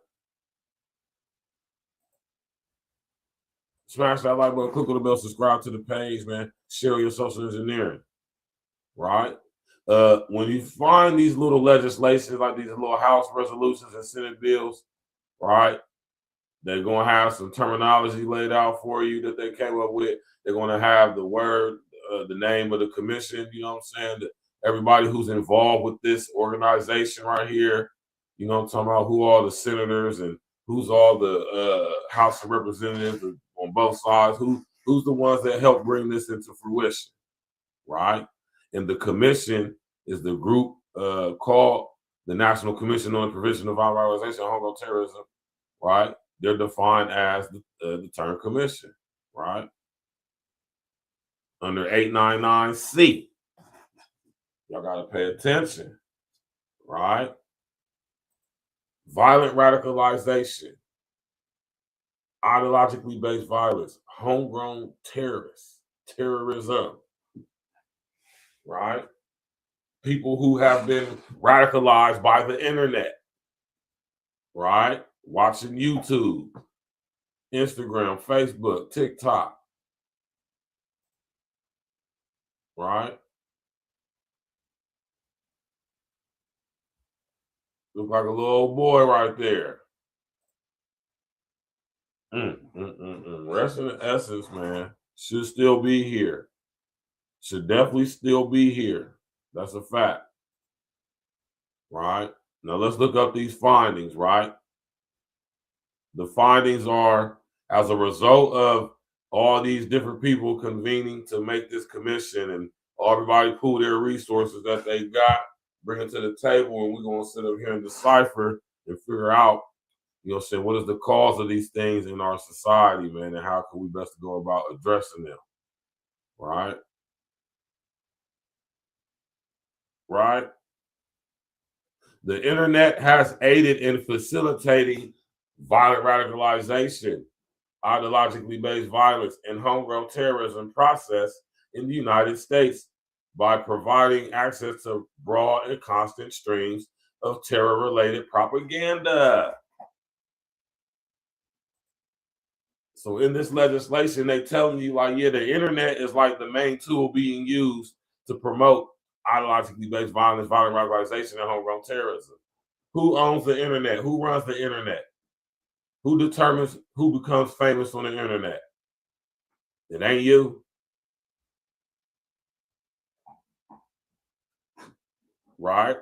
Smash that like button, click on the bell, subscribe to the page, man. Share your social engineering. Right? When you find these little legislations, like these little House resolutions and Senate bills, right? They're going to have some terminology laid out for you that they came up with. They're going to have the word, the name of the commission, you know what I'm saying? Everybody who's involved with this organization right here, you know what I'm talking about, who are the senators and who's all the House of Representatives on both sides, who's the ones that help bring this into fruition, right? And the commission is the group called the National Commission on the Prevention of Violent Radicalization and Homegrown Terrorism, right? They're defined as the term commission, right? Under 899C. Y'all got to pay attention, right? Violent radicalization, ideologically based violence, homegrown terrorism, right? People who have been radicalized by the internet, right? Watching YouTube, Instagram, Facebook, TikTok, right? Look like a little old boy right there. Rest in the essence, man. Should still be here. Should definitely still be here. That's a fact. Right? Now let's look up these findings, right? The findings are as a result of all these different people convening to make this commission and everybody pool their resources that they got, bring it to the table, and we're going to sit up here and decipher and figure out You know what I'm saying? What is the cause of these things in our society, man, and how can we best go about addressing them? Right? Right? The internet has aided in facilitating violent radicalization, ideologically based violence, and homegrown terrorism process in the United States by providing access to broad and constant streams of terror-related propaganda. So in this legislation, they telling you like, yeah, the internet is like the main tool being used to promote ideologically based violence, violent radicalization, and homegrown terrorism. Who owns the internet? Who runs the internet? Who determines who becomes famous on the internet? It ain't you. Right?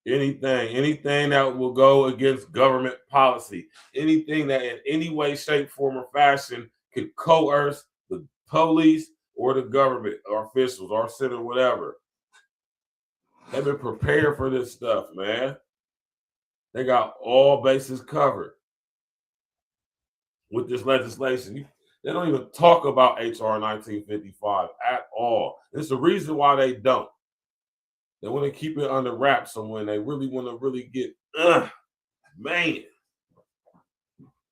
Anything that will go against government policy, anything that in any way, shape, form, or fashion could coerce the police or the government or officials or center, whatever. They've been prepared for this stuff, man. They got all bases covered with this legislation. They don't even talk about HR 1955 at all. It's the reason why they don't. They want to keep it under wraps. So when they really want to really get, man,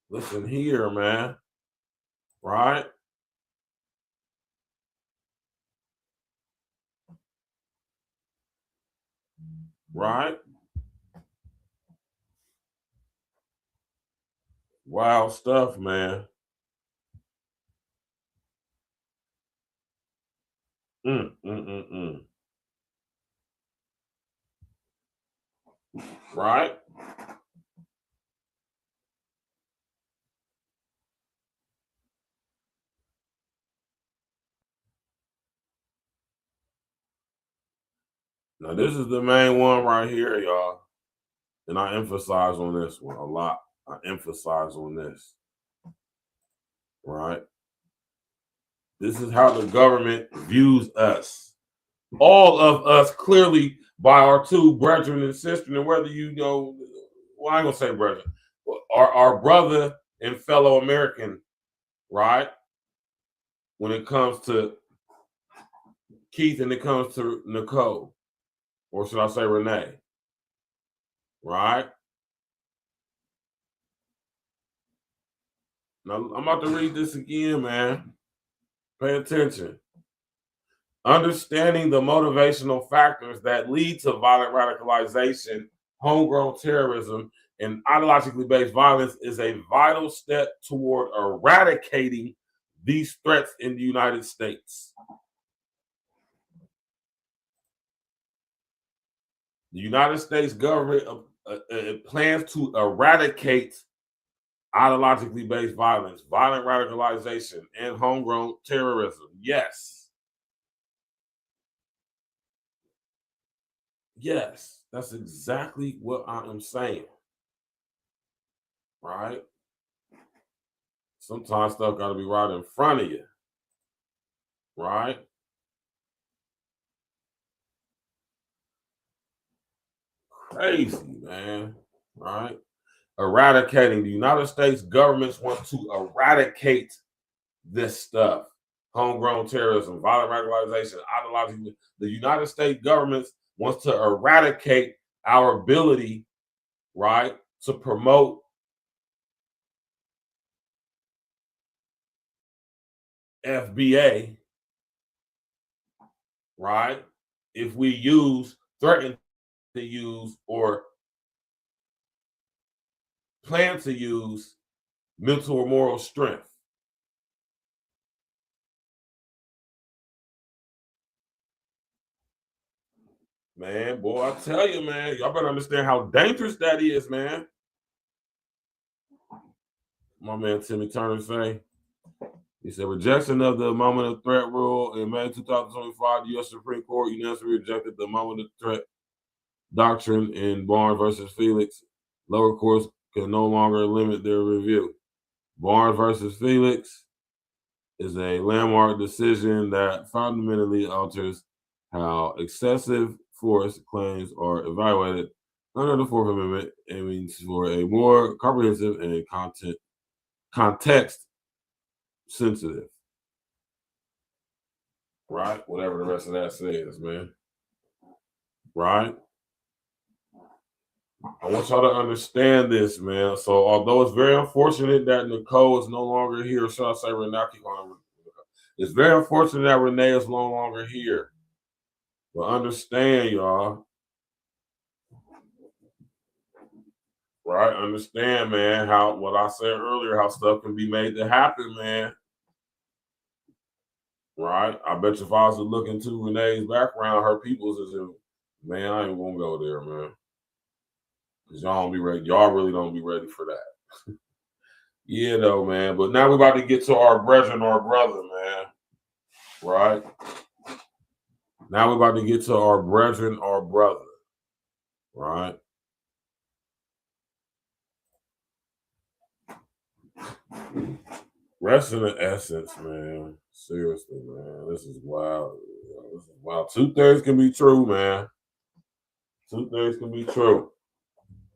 listen here, man, right? Right? Wild stuff, man. Right? Now, this is the main one right here, y'all. And I emphasize on this one a lot. I emphasize on this. Right? This is how the government views us. All of us clearly by our two brethren and sisters, and whether you know, well, I ain't gonna say brethren, our brother and fellow American, right? When it comes to Keith and it comes to Nicole, or should I say Renee, right? Now I'm about to read this again, man. Pay attention. Understanding the motivational factors that lead to violent radicalization, homegrown terrorism, and ideologically based violence is a vital step toward eradicating these threats in the United States. The United States government plans to eradicate ideologically based violence, violent radicalization, and homegrown terrorism. Yes. Yes, that's exactly what I am saying. Right? Sometimes stuff got to be right in front of you. Right? Crazy, man. Right? Eradicating. The United States government wants to eradicate this stuff. Homegrown terrorism, violent radicalization, ideology. The United States government wants to eradicate our ability, right, to promote FBA, right, if we threaten to use, or plan to use mental or moral strength. Man, boy, I tell you, man, y'all better understand how dangerous that is, man. My man Timmy Turner say, he said, rejection of the moment of threat rule in May 2025, the U.S. Supreme Court unanimously rejected the moment of threat doctrine in Barnes versus Felix. Lower courts can no longer limit their review. Barnes versus Felix is a landmark decision that fundamentally alters how excessive force claims are evaluated under the Fourth Amendment, aiming for a more comprehensive and context sensitive. Right? Whatever the rest of that says, man. Right? I want y'all to understand this, man. So, although it's very unfortunate that Nicole is no longer here, or should I say RENEE? It's very unfortunate that RENEE is no longer here. But understand, y'all. Right? Understand, man, how what I said earlier, how stuff can be made to happen, man. Right? I bet you if I was to look into RENEE's background, her people's is in, man, I ain't gonna go there, man. Because y'all don't be ready. Y'all really don't be ready for that. Yeah, though, man. But now we're about to get to our brethren, our brother, man. Right? Now we're about to get to our brethren, our brother. Right? Rest in the essence, man. Seriously, man. This is wild. This is wild. Two things can be true, man. Two things can be true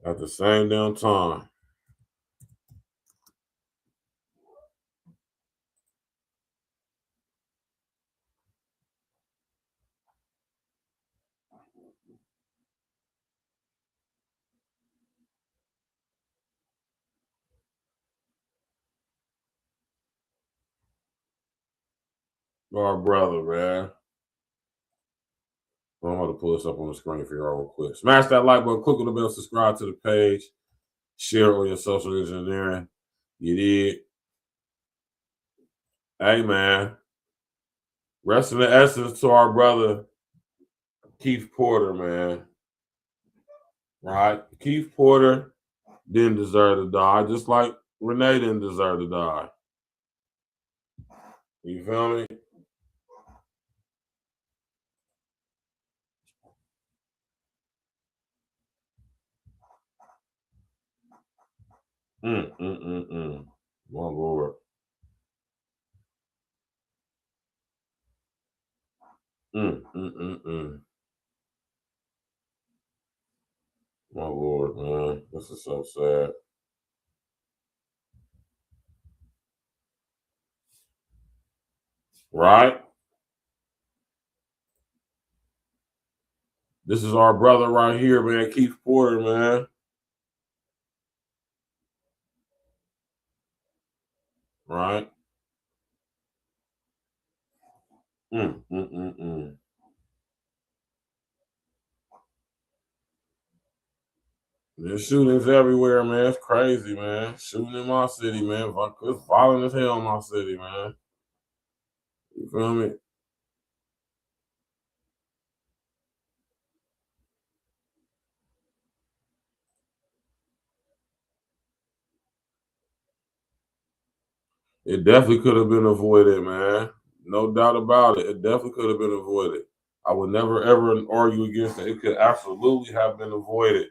at the same damn time. Our brother, man. I'm going to pull this up on the screen for you all real quick. Smash that like button, click on the bell, subscribe to the page, share on your social engineering. You did. Hey, man. Rest in the essence to our brother, Keith Porter, man. Right? Keith Porter didn't deserve to die, just like RENEE didn't deserve to die. You feel me? My Lord. My Lord, man. This is so sad. Right? This is our brother right here, man. Keith Porter, man. Right? There's shootings everywhere, man. It's crazy, man. Shooting in my city, man. It's violent as hell in my city, man. You feel me? It definitely could have been avoided, man. No doubt about it. It definitely could have been avoided. I would never, ever argue against it. It could absolutely have been avoided.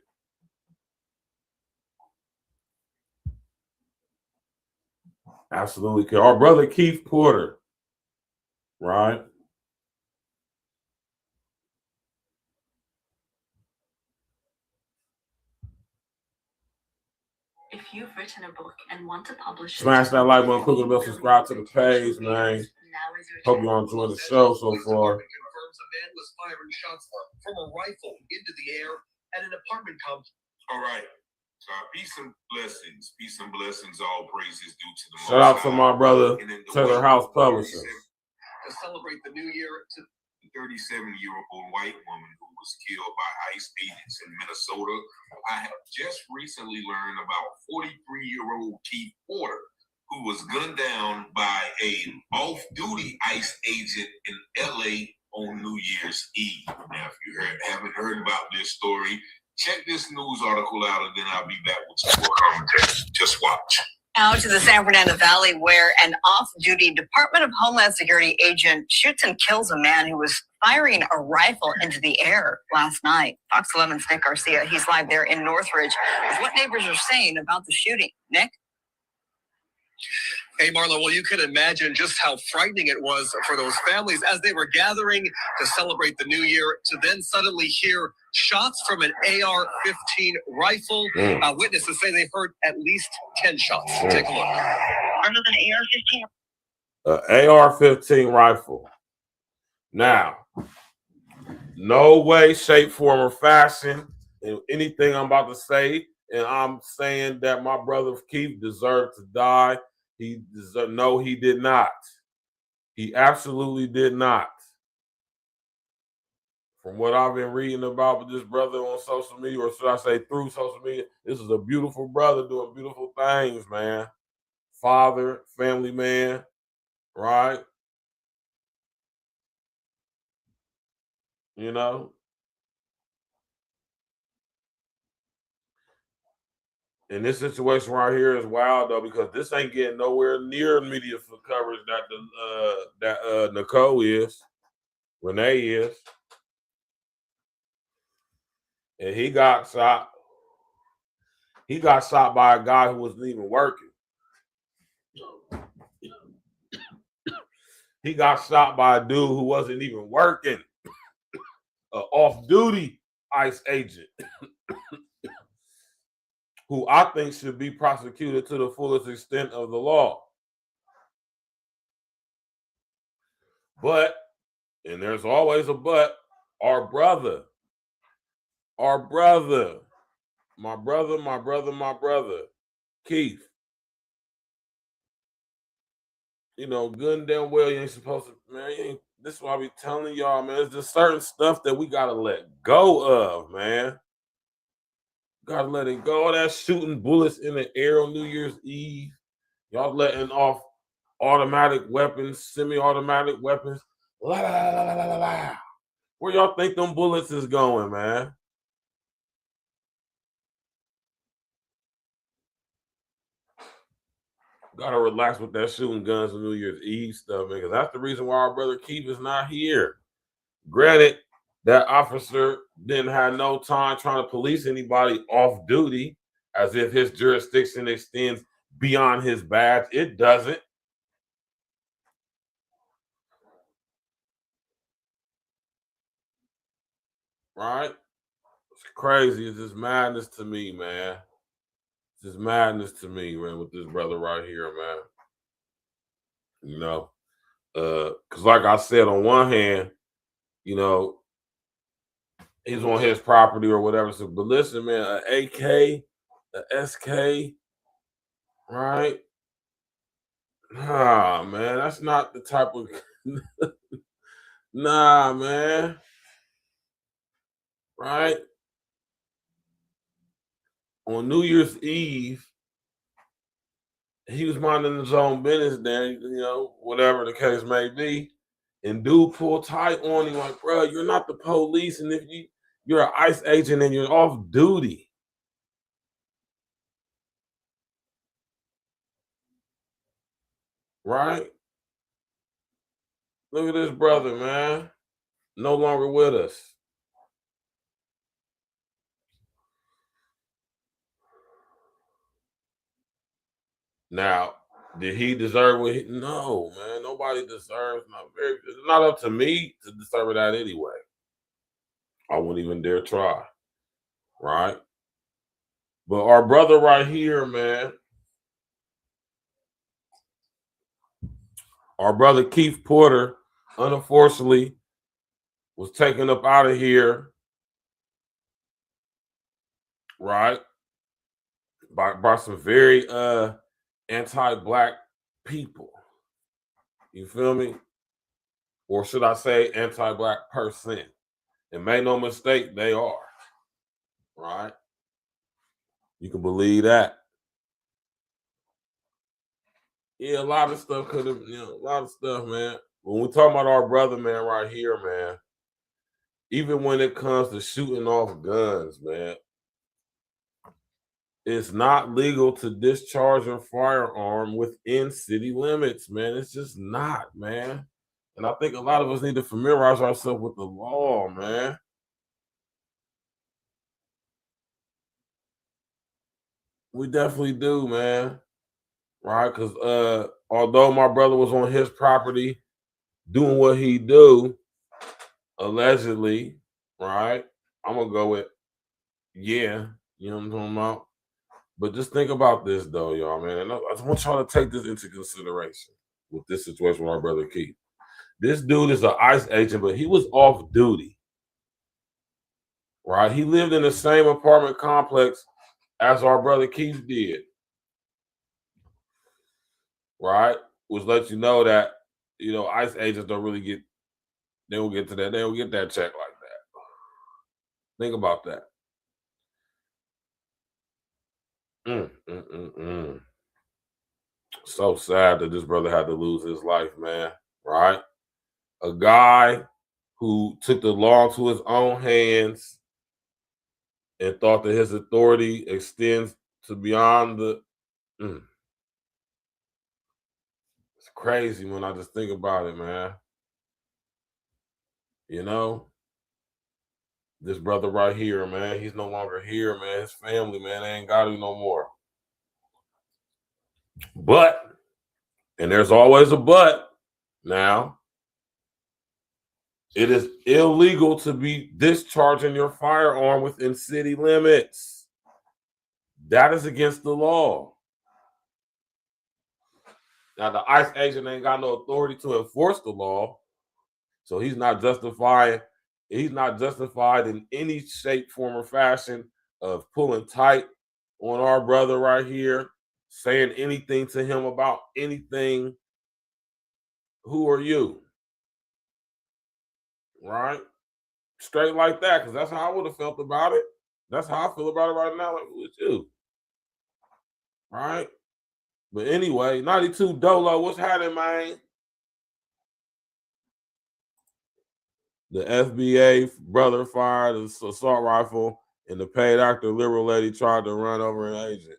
Absolutely could. Our brother Keith Porter, right? If you've written a book and want to publish it, smash that like button, click on the bell, subscribe to the page, man. Hope you all enjoying the show so far. Confirms a man was firing shots from a rifle into the air at an apartment complex. All right. Peace and blessings. Peace and blessings. All praises due to the Most Shout out to High. my brother, Taylor House Publishing. To celebrate the new year, to 37-year-old white woman who was killed by ICE agents in Minnesota. I have just recently learned about 43-year-old Keith Porter, who was gunned down by a off-duty ICE agent in LA on New Year's Eve. Now, if you haven't heard about this story, check this news article out, and then I'll be back with some more commentary. Just watch. Now to the San Fernando Valley, where an off-duty Department of Homeland Security agent shoots and kills a man who was firing a rifle into the air last night. Fox 11's Nick Garcia, he's live there in Northridge with what neighbors are saying about the shooting. Nick? Hey, Marlo, well, you can imagine just how frightening it was for those families as they were gathering to celebrate the new year to then suddenly hear shots from an AR-15 rifle. Witnesses say they heard at least 10 shots. Take a look. Under an AR-15? AR-15 rifle. Now, no way, shape, form, or fashion in anything I'm about to say, and I'm saying that my brother Keith deserved to die. No, he did not. He absolutely did not. From what I've been reading about with this brother on social media, or should I say through social media, this is a beautiful brother doing beautiful things, man. Father, family man, right? You know? And this situation right here is wild though, because this ain't getting nowhere near media coverage that Nicole is, RENEE is. And he got shot. He got shot by a guy who wasn't even working. He got shot by a dude who wasn't even working. An off-duty ICE agent. Who I think should be prosecuted to the fullest extent of the law. But, and there's always a but, my brother, Keith. You know, good and damn well you ain't supposed to, man, this is why I be telling y'all, man, there's just certain stuff that we gotta let go of, man. Gotta let it go. All that shooting bullets in the air on New Year's Eve. Y'all letting off automatic weapons, semi-automatic weapons. La, la, la, la, la, la. Where y'all think them bullets is going, man? Gotta relax with that shooting guns on New Year's Eve stuff, man, because that's the reason why our brother Keith is not here. Granted, that officer didn't have no time trying to police anybody off duty, as if his jurisdiction extends beyond his badge. It doesn't. Right? It's crazy. It's just madness to me, man. It's just madness to me, man, with this brother right here, man. You know, because like I said, on one hand, you know, he's on his property or whatever. So, but listen, man, an AK, an SK, right? Nah, man, that's not the type of. Nah, man. Right? On New Year's Eve, he was minding his own business there, you know, whatever the case may be. And dude pulled tight on him like, bro, you're not the police. And if you're an ICE agent and you're off duty. Right? Look at this brother, man. No longer with us. Now, did he deserve what he? No, man. Nobody deserves. It's not up to me to deserve that anyway. I wouldn't even dare try. Right? But our brother right here, man. Our brother Keith Porter, unfortunately, was taken up out of here, right? By some very anti-black people. You feel me? Or should I say anti-black person? And make no mistake, they are. Right? You can believe that. Yeah, a lot of stuff could have, you know, a lot of stuff, man. When we talk about our brother, man, right here, man, even when it comes to shooting off guns, man, it's not legal to discharge a firearm within city limits, man. It's just not, man. And I think a lot of us need to familiarize ourselves with the law, man. We definitely do, man. Right? Because although my brother was on his property doing what he do, allegedly, right? I'm gonna go with yeah, you know what I'm talking about? But just think about this though, y'all, man. And I want y'all to take this into consideration with this situation with our brother Keith. This dude is an ICE agent, but he was off duty. Right? He lived in the same apartment complex as our brother Keith did. Right? Which lets you know that, you know, ICE agents don't really get, they don't get to that, they don't get that check like that. Think about that. So sad that this brother had to lose his life, man. Right? A guy who took the law into his own hands and thought that his authority extends to beyond the. It's crazy when I just think about it, man. You know, this brother right here, man, he's no longer here, man. His family, man, they ain't got him no more. But, and there's always a but now, it is illegal to be discharging your firearm within city limits. That is against the law. Now, the ICE agent ain't got no authority to enforce the law, so he's not justified in any shape, form, or fashion of pulling tight on our brother right here, saying anything to him about anything. Who are you? Right? Straight like that, because that's how I would have felt about it. That's how I feel about it right now. Like, who is you? Right? But anyway, 92 Dolo, what's happening, man? The FBA brother fired an assault rifle, and the paid actor liberal lady tried to run over an agent.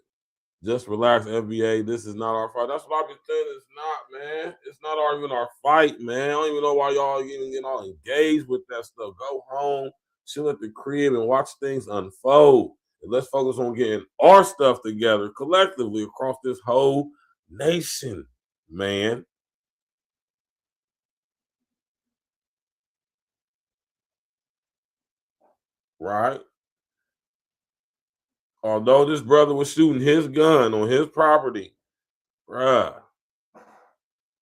Just relax, FBA. This is not our fight. That's what I've been saying. It's not, man. It's not even our fight, man. I don't even know why y'all even get all engaged with that stuff. Go home, chill at the crib, and watch things unfold. And let's focus on getting our stuff together collectively across this whole nation, man. Right? Although this brother was shooting his gun on his property, bruh,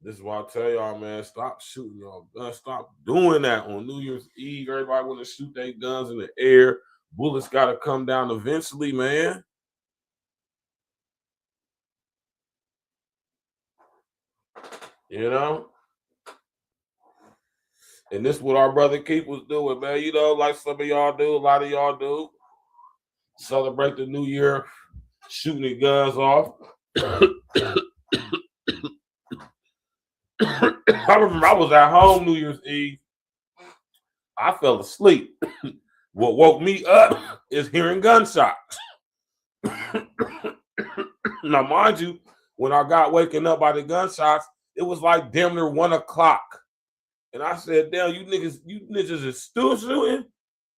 this is why I tell y'all, man, stop shooting your guns. Stop doing that on New Year's Eve. Everybody want to shoot their guns in the air. Bullets got to come down eventually, man. You know? And this is what our brother Keith was doing, man. You know, like some of y'all do, a lot of y'all do. Celebrate the new year, shooting your guns off. I remember I was at home New Year's Eve. I fell asleep. What woke me up is hearing gunshots. Now, mind you, when I got waken up by the gunshots, it was like damn near 1 o'clock. And I said, damn, you niggas is still shooting?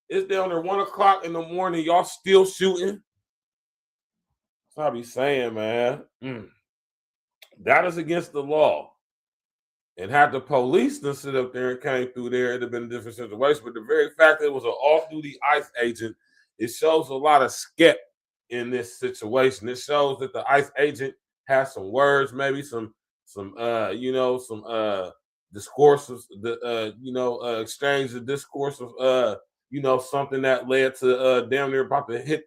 It's down there 1 o'clock in the morning. Y'all still shooting? That's what I be saying, man. That is against the law. And had the police to sit up there and came through there, it'd have been a different situation. But the very fact that it was an off-duty ICE agent, it shows a lot of skep in this situation. It shows that the ICE agent has some words, maybe some discourses, exchange of discourse of something that led to damn near about to hit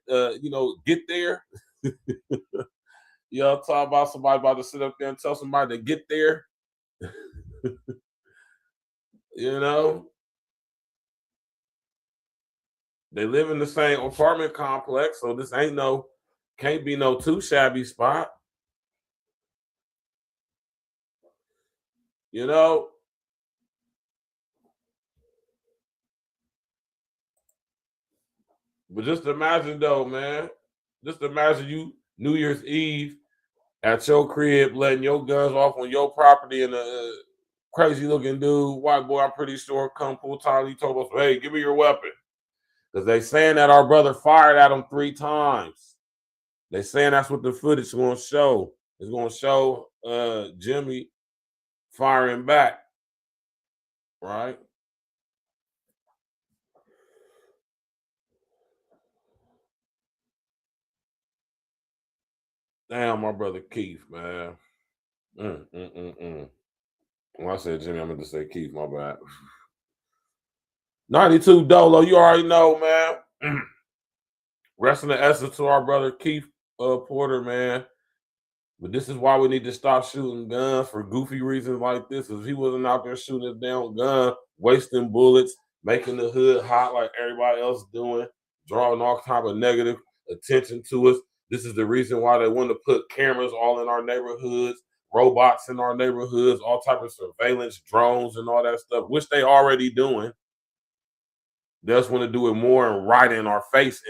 get there. Talk about somebody about to sit up there and tell somebody to get there. They live in the same apartment complex, so this can't be no too shabby spot. But just imagine though, man. Just imagine you New Year's Eve at your crib, letting your guns off on your property, and a crazy looking dude, white boy, I'm pretty sure, come full time. He told us, hey, give me your weapon. Because they saying that our brother fired at him 3 times. They saying that's what the footage is going to show. It's going to show Jimmy firing back, right? Damn, my brother Keith, man. When I said Jimmy, I meant to say Keith, my bad. 92 Dolo, you already know, man. Rest in the essence to our brother Keith Porter, man. But this is why we need to stop shooting guns for goofy reasons like this. If he wasn't out there shooting his damn gun, wasting bullets, making the hood hot like everybody else doing, drawing all type of negative attention to us. This is the reason why they want to put cameras all in our neighborhoods, robots in our neighborhoods, all type of surveillance, drones and all that stuff, which they already doing. They just want to do it more and right in our face,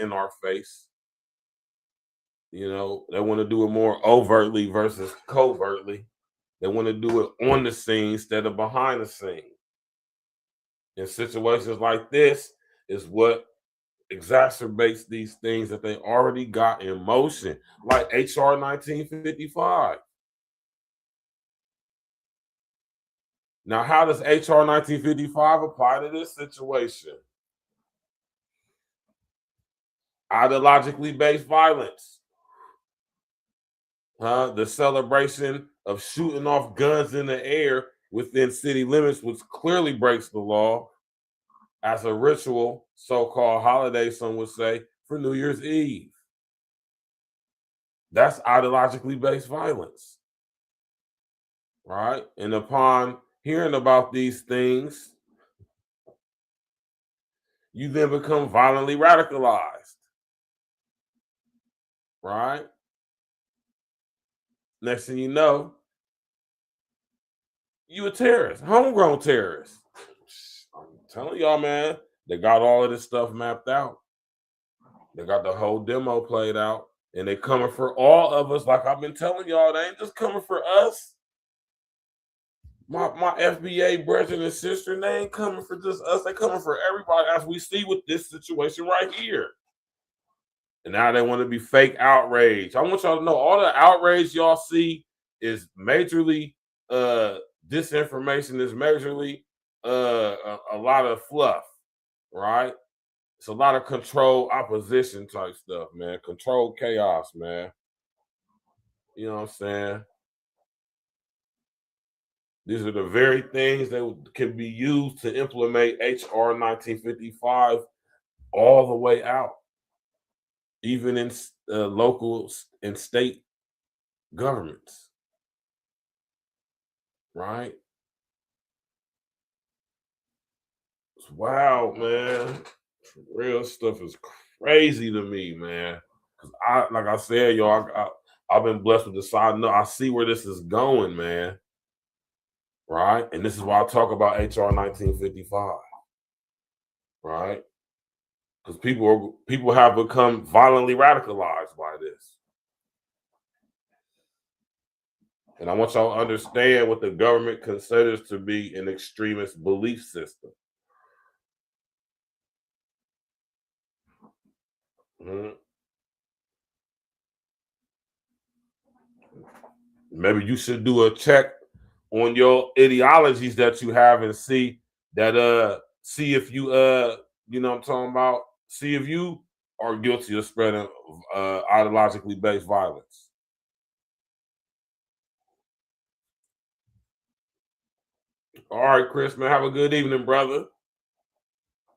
You know, they want to do it more overtly versus covertly. They want to do it on the scene instead of behind the scene. In situations like this is what exacerbates these things that they already got in motion, like HR 1955. Now, how does HR 1955 apply to this situation? Ideologically based violence. The celebration of shooting off guns in the air within city limits, which clearly breaks the law, as a ritual, so-called holiday, some would say, for New Year's Eve. That's ideologically based violence, right? And upon hearing about these things, you then become violently radicalized, right? Next thing you know, you a terrorist, homegrown terrorist. I'm telling y'all, man, they got all of this stuff mapped out. They got the whole demo played out, and they coming for all of us. Like I've been telling y'all, they ain't just coming for us. My FBA brethren and sisters, they ain't coming for just us. They coming for everybody, as we see with this situation right here. And now they want to be fake outrage. I want y'all to know all the outrage y'all see is majorly disinformation, is majorly a lot of fluff, right? It's a lot of control opposition type stuff, man. Controlled chaos, man. You know what I'm saying? These are the very things that can be used to implement HR 1955 all the way out, even in local and state governments, right? It's wild, man. Real stuff is crazy to me, man. Cause like I said, y'all, I've been blessed with the side. No, I see where this is going, man. Right, and this is why I talk about HR 1955. Right, because people have become violently radicalized by this, and I want y'all to understand what the government considers to be an extremist belief system. Maybe you should do a check on your ideologies that you have and see if you you know what I'm talking about, see if you are guilty of spreading ideologically based violence. All right, Chris, man, have a good evening, brother.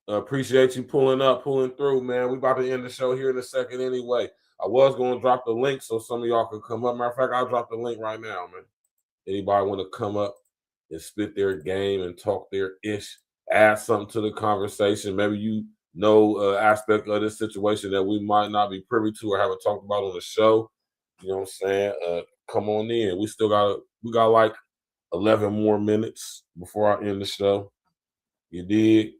Appreciate you pulling through, man. We about to end the show here in a second anyway. I was going to drop the link so some of y'all can come up. Matter of fact, I'll drop the link right now, man. Anybody want to come up and spit their game and talk their ish, add something to the conversation. Maybe you know aspect of this situation that we might not be privy to or haven't talked about on the show. You know what I'm saying? Come on in. We got like 11 more minutes before I end the show. You dig?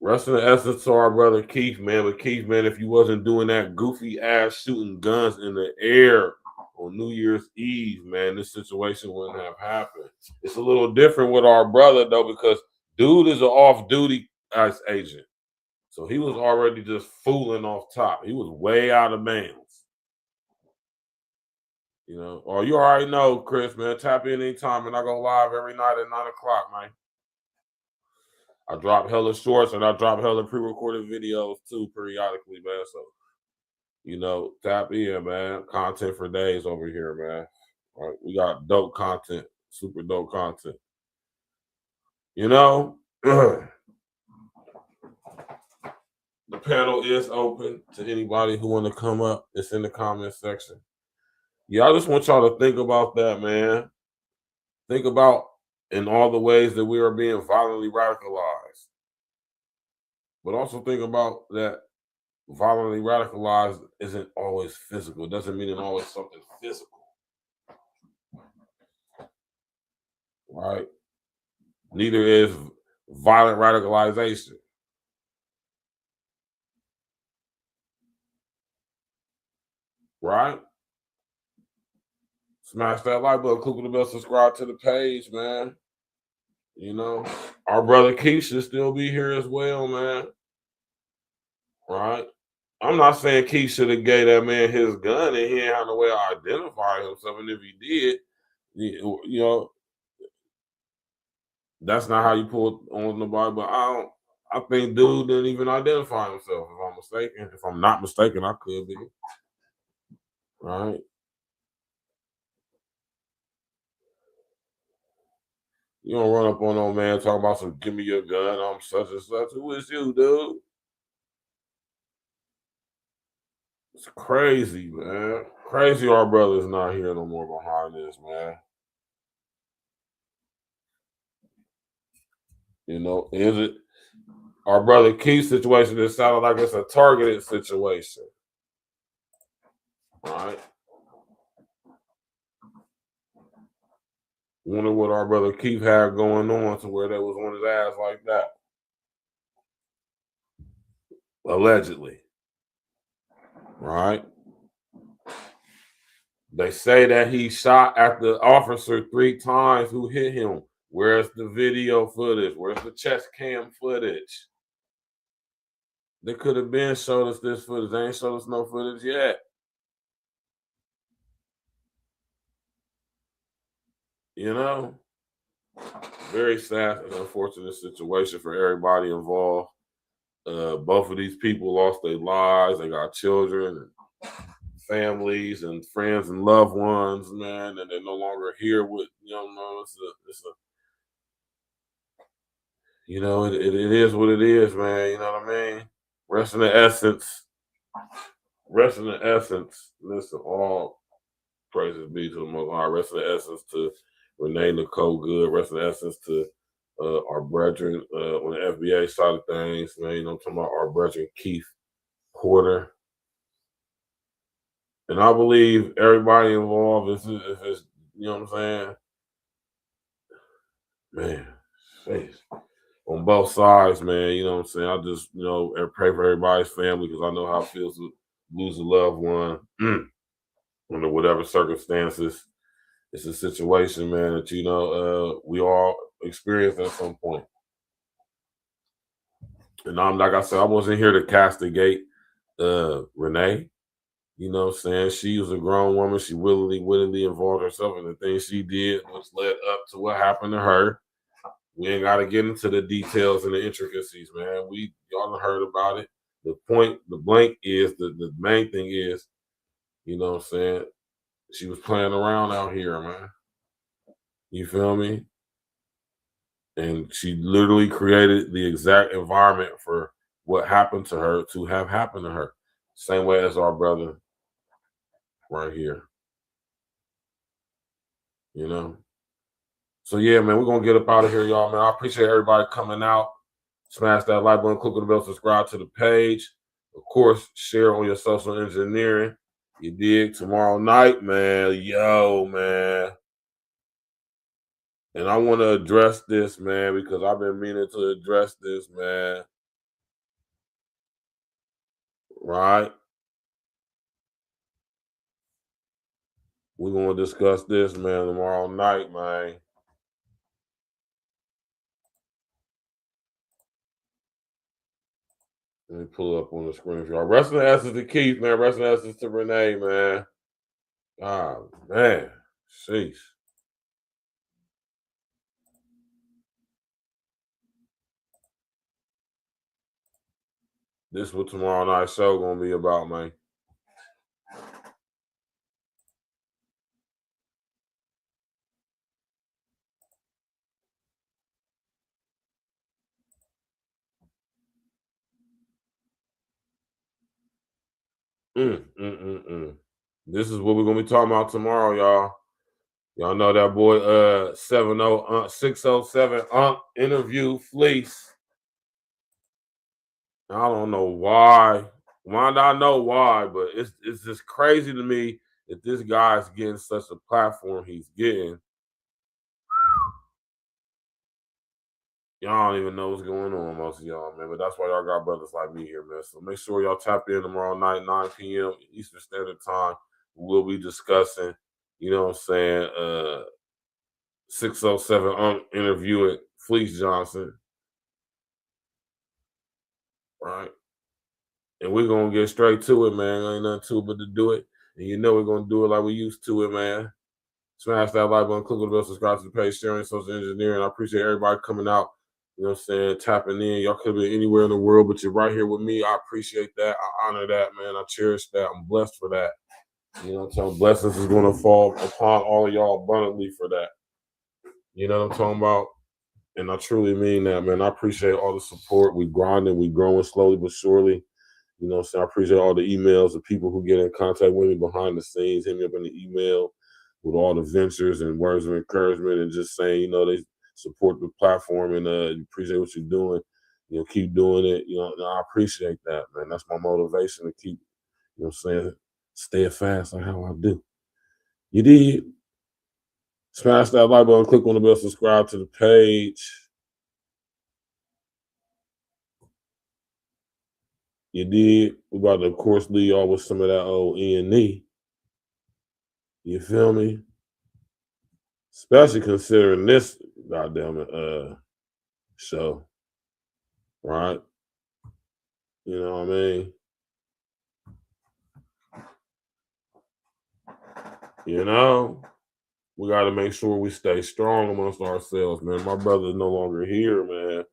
Rest in the essence to our brother Keith, man. But Keith, man, if you wasn't doing that goofy ass shooting guns in the air on New Year's Eve, man, this situation wouldn't have happened. It's a little different with our brother, though, because dude is an off-duty ICE agent. So he was already just fooling off top. He was way out of bounds. You know, or you already know, Chris, man. Tap in anytime, and I go live every night at 9 o'clock, man. I drop hella shorts and I drop hella pre-recorded videos too periodically, man. So, you know, tap in, man. Content for days over here, man. All right, we got dope content, super dope content. You know, the panel is open to anybody who want to come up. It's in the comment section. Yeah, I just want y'all to think about that, man. Think about in all the ways that we are being violently radicalized. But also think about that violently radicalized isn't always physical. It doesn't mean it's always something physical. Right? Neither is violent radicalization. Right? Smash that like button, click on the bell, subscribe to the page, man. You know, our brother Keith should still be here as well, man. Right? I'm not saying Keith should have gave that man his gun and he ain't had no way to identify himself. And if he did, you know, that's not how you pull on nobody. But I think dude didn't even identify himself, if I'm mistaken. If I'm not mistaken, I could be. Right? You don't run up on no man talking about some give me your gun, I'm such and such. Who is you, dude? It's crazy, man. Crazy our brother's not here no more behind this, man. You know, is it our brother Keith's situation? It sounded like it's a targeted situation. Right? Wonder what our brother Keith had going on to where they was on his ass like that. Allegedly. Right? They say that he shot at the officer 3 times who hit him. Where's the video footage? Where's the chest cam footage? They could have been showed us this footage. They ain't showed us no footage yet. You know? Very sad and unfortunate situation for everybody involved. Both of these people lost their lives. They got children and families and friends and loved ones, man, and they're no longer here with, you know, you know, it is what it is, man. You know what I mean? Rest in the essence. Rest in the essence. Listen, all praises be to the Most High. Rest in the essence to RENEE, NICOLE Good. Rest in the essence to our brethren on the FBA side of things, man. You know, I'm talking about our brethren Keith Porter. And I believe everybody involved is, if it's, you know what I'm saying? Man, face. On both sides, man, you know what I'm saying? I just, you know, pray for everybody's family because I know how it feels to lose a loved one under whatever circumstances. It's a situation, man, that, you know, we all experience at some point. And I'm, like I said, I wasn't here to castigate RENEE. You know what I'm saying? She was a grown woman. She willingly involved herself in the things she did, which led up to what happened to her. We ain't got to get into the details and the intricacies, man. Y'all done heard about it. The point, the blank is, the main thing is, you know what I'm saying? She was playing around out here, man. You feel me? And she literally created the exact environment for what happened to her to have happened to her. Same way as our brother right here. You know? So yeah, man, we're gonna get up out of here, y'all, man. I appreciate everybody coming out. Smash that like button, click on the bell, subscribe to the page. Of course, share on your social engineering. You dig? Tomorrow night, man. Yo, man. And I want to address this, man, because I've been meaning to address this, man. Right? We're going to discuss this, man, tomorrow night, man. Let me pull up on the screen for y'all. Rest in the essence to Keith, man. Rest in the essence to RENEE, man. Oh, man. Sheesh. This is what tomorrow night's show gonna be about, man. This is what we're gonna be talking about tomorrow, y'all. Y'all know that boy 607 interview Fleece. I don't know why. Well, I know why, but it's just crazy to me that this guy's getting such a platform he's getting. Y'all don't even know what's going on, most of y'all, man. But that's why y'all got brothers like me here, man. So make sure y'all tap in tomorrow night, 9 p.m. Eastern Standard Time. We'll be discussing, you know what I'm saying, 607 interviewing Fleece Johnson. Right? And we're going to get straight to it, man. Ain't nothing to it but to do it. And you know we're going to do it like we used to it, man. Smash that like button, click on the bell, subscribe to the page, sharing social engineering. I appreciate everybody coming out, you know what I'm saying, tapping in. Y'all could be anywhere in the world, but you're right here with me. I appreciate that. I honor that, man. I cherish that. I'm blessed for that. You know what I'm saying? Blessings is going to fall upon all of y'all abundantly for that. You know what I'm talking about? And I truly mean that, man. I appreciate all the support. We grinding, we growing slowly but surely. You know what I'm saying? I appreciate all the emails, the people who get in contact with me behind the scenes, hit me up in the email with all the ventures and words of encouragement and just saying, you know, they support the platform and appreciate what you're doing. You know, keep doing it. You know, I appreciate that, man. That's my motivation to keep, you know what I'm saying, stay fast like how I do. You did. Smash that like button, click on the bell, subscribe to the page. You did. We about to, of course, leave y'all with some of that old NICOLE. You feel me? Especially considering this goddamn show. Right? You know what I mean? You know? We got to make sure we stay strong amongst ourselves, man. My brother's no longer here, man.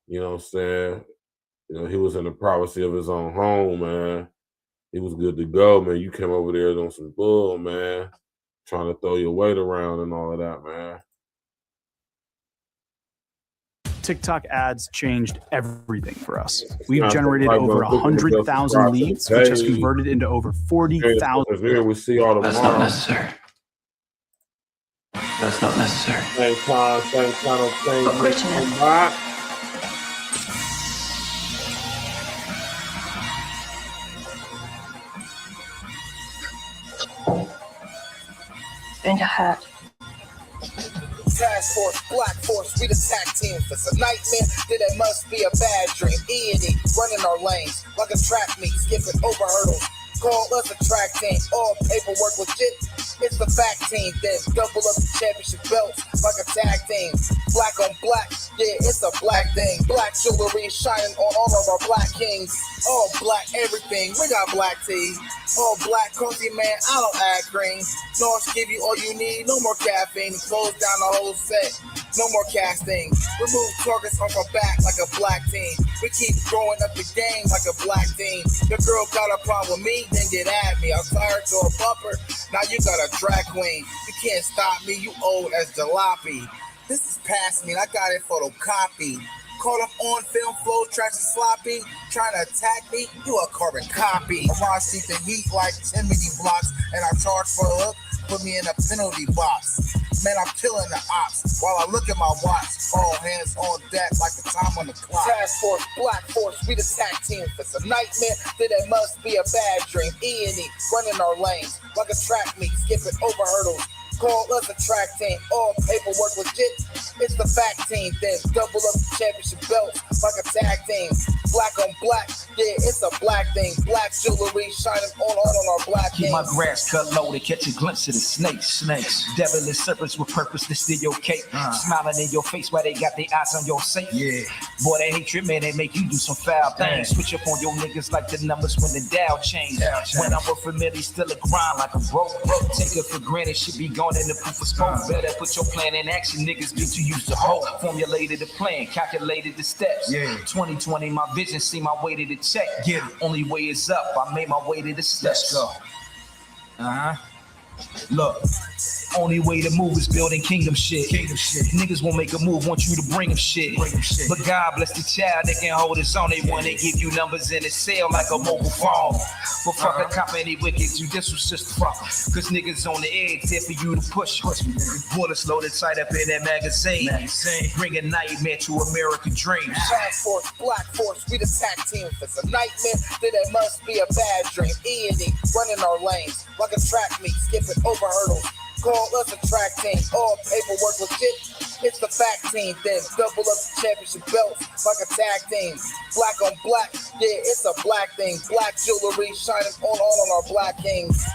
You know what I'm saying? You know, he was in the privacy of his own home, man. He was good to go, man. You came over there on some bull, man. Trying to throw your weight around and all of that, man. TikTok ads changed everything for us. We've generated over 100,000 leads, which has converted into over 40,000. Here we see all the That's not necessary. That's not necessary. Same kind of thing. Spin your hat. Task Force, Black Force, we the tag team. If it's a nightmare, then it must be a bad dream. E&E, running our lanes like a track meet, skipping over hurdles. Call us a track team, all paperwork legit. It's the fact team, then double up the championship belts like a tag team. Black on black, yeah, it's a black thing. Black jewelry shining on all of our black kings. All black everything, we got black tea. All black coffee, man, I don't add cream. North give you all you need, no more caffeine. Close down the whole set, no more casting. Remove targets off our back like a black team. We keep growing up the game like a black team. The girl got a problem with me, then get at me. I'm tired to a bumper, now you got a drag queen. You can't stop me, you old as jalopy. This is past me, and I got it photocopied. Caught up on film flow, trash and sloppy. Trying to attack me, you a carbon copy. Around seat the heat like 10 mini blocks, and I charge for a hook, put me in a penalty box. Man, I'm killing the ops while I look at my watch. All hands on deck like the time on the clock. Task Force, Black Force, we the tag team. If it's a nightmare, then it must be a bad dream. E&E, running our lanes like a track meet, skipping over hurdles. Call us a track team, all paperwork legit. It's the fact team, then double up the championship belts like a tag team. Black on black, Yeah, it's a black thing. Black jewelry shining on our black Keep my kings. grass cut low to catch a glimpse of the snakes. Devilish serpents with purpose to steal your cake. Smiling in your face while they got their eyes on your safe. Yeah. Boy, that hatred, man, they make you do some foul things. Switch up on your niggas like the numbers when the Dow change. When I'm with familiar, still a grind like a broke. Take it for granted, should be gone in the proof of smoke. Better put your plan in action, niggas get to use the whole. Formulated the plan, calculated the steps. 2020, my vision, see my way to the check. Only way is up, I made my way to the steps. Let's go. Look, only way to move is building kingdom shit. Niggas won't make a move, want you to bring them shit. But God bless the child that can hold his own. They want to give you numbers in the cell like a mobile phone. But fuck a cop, any wicked, you this was just fuck. Cause niggas on the edge, there for you to push. Bullets loaded tight up in that magazine. Bring a nightmare to American dreams. Black force, black force, we the tag team. If it's a nightmare, then it must be a bad dream. E&E, running our lanes like a track meet, skipping over hurdles. Call us a track team, all paperwork legit. It's the fact team, then double up the championship belts like a tag team. Black on black, yeah, it's a black thing. Black jewelry shining on our black kings.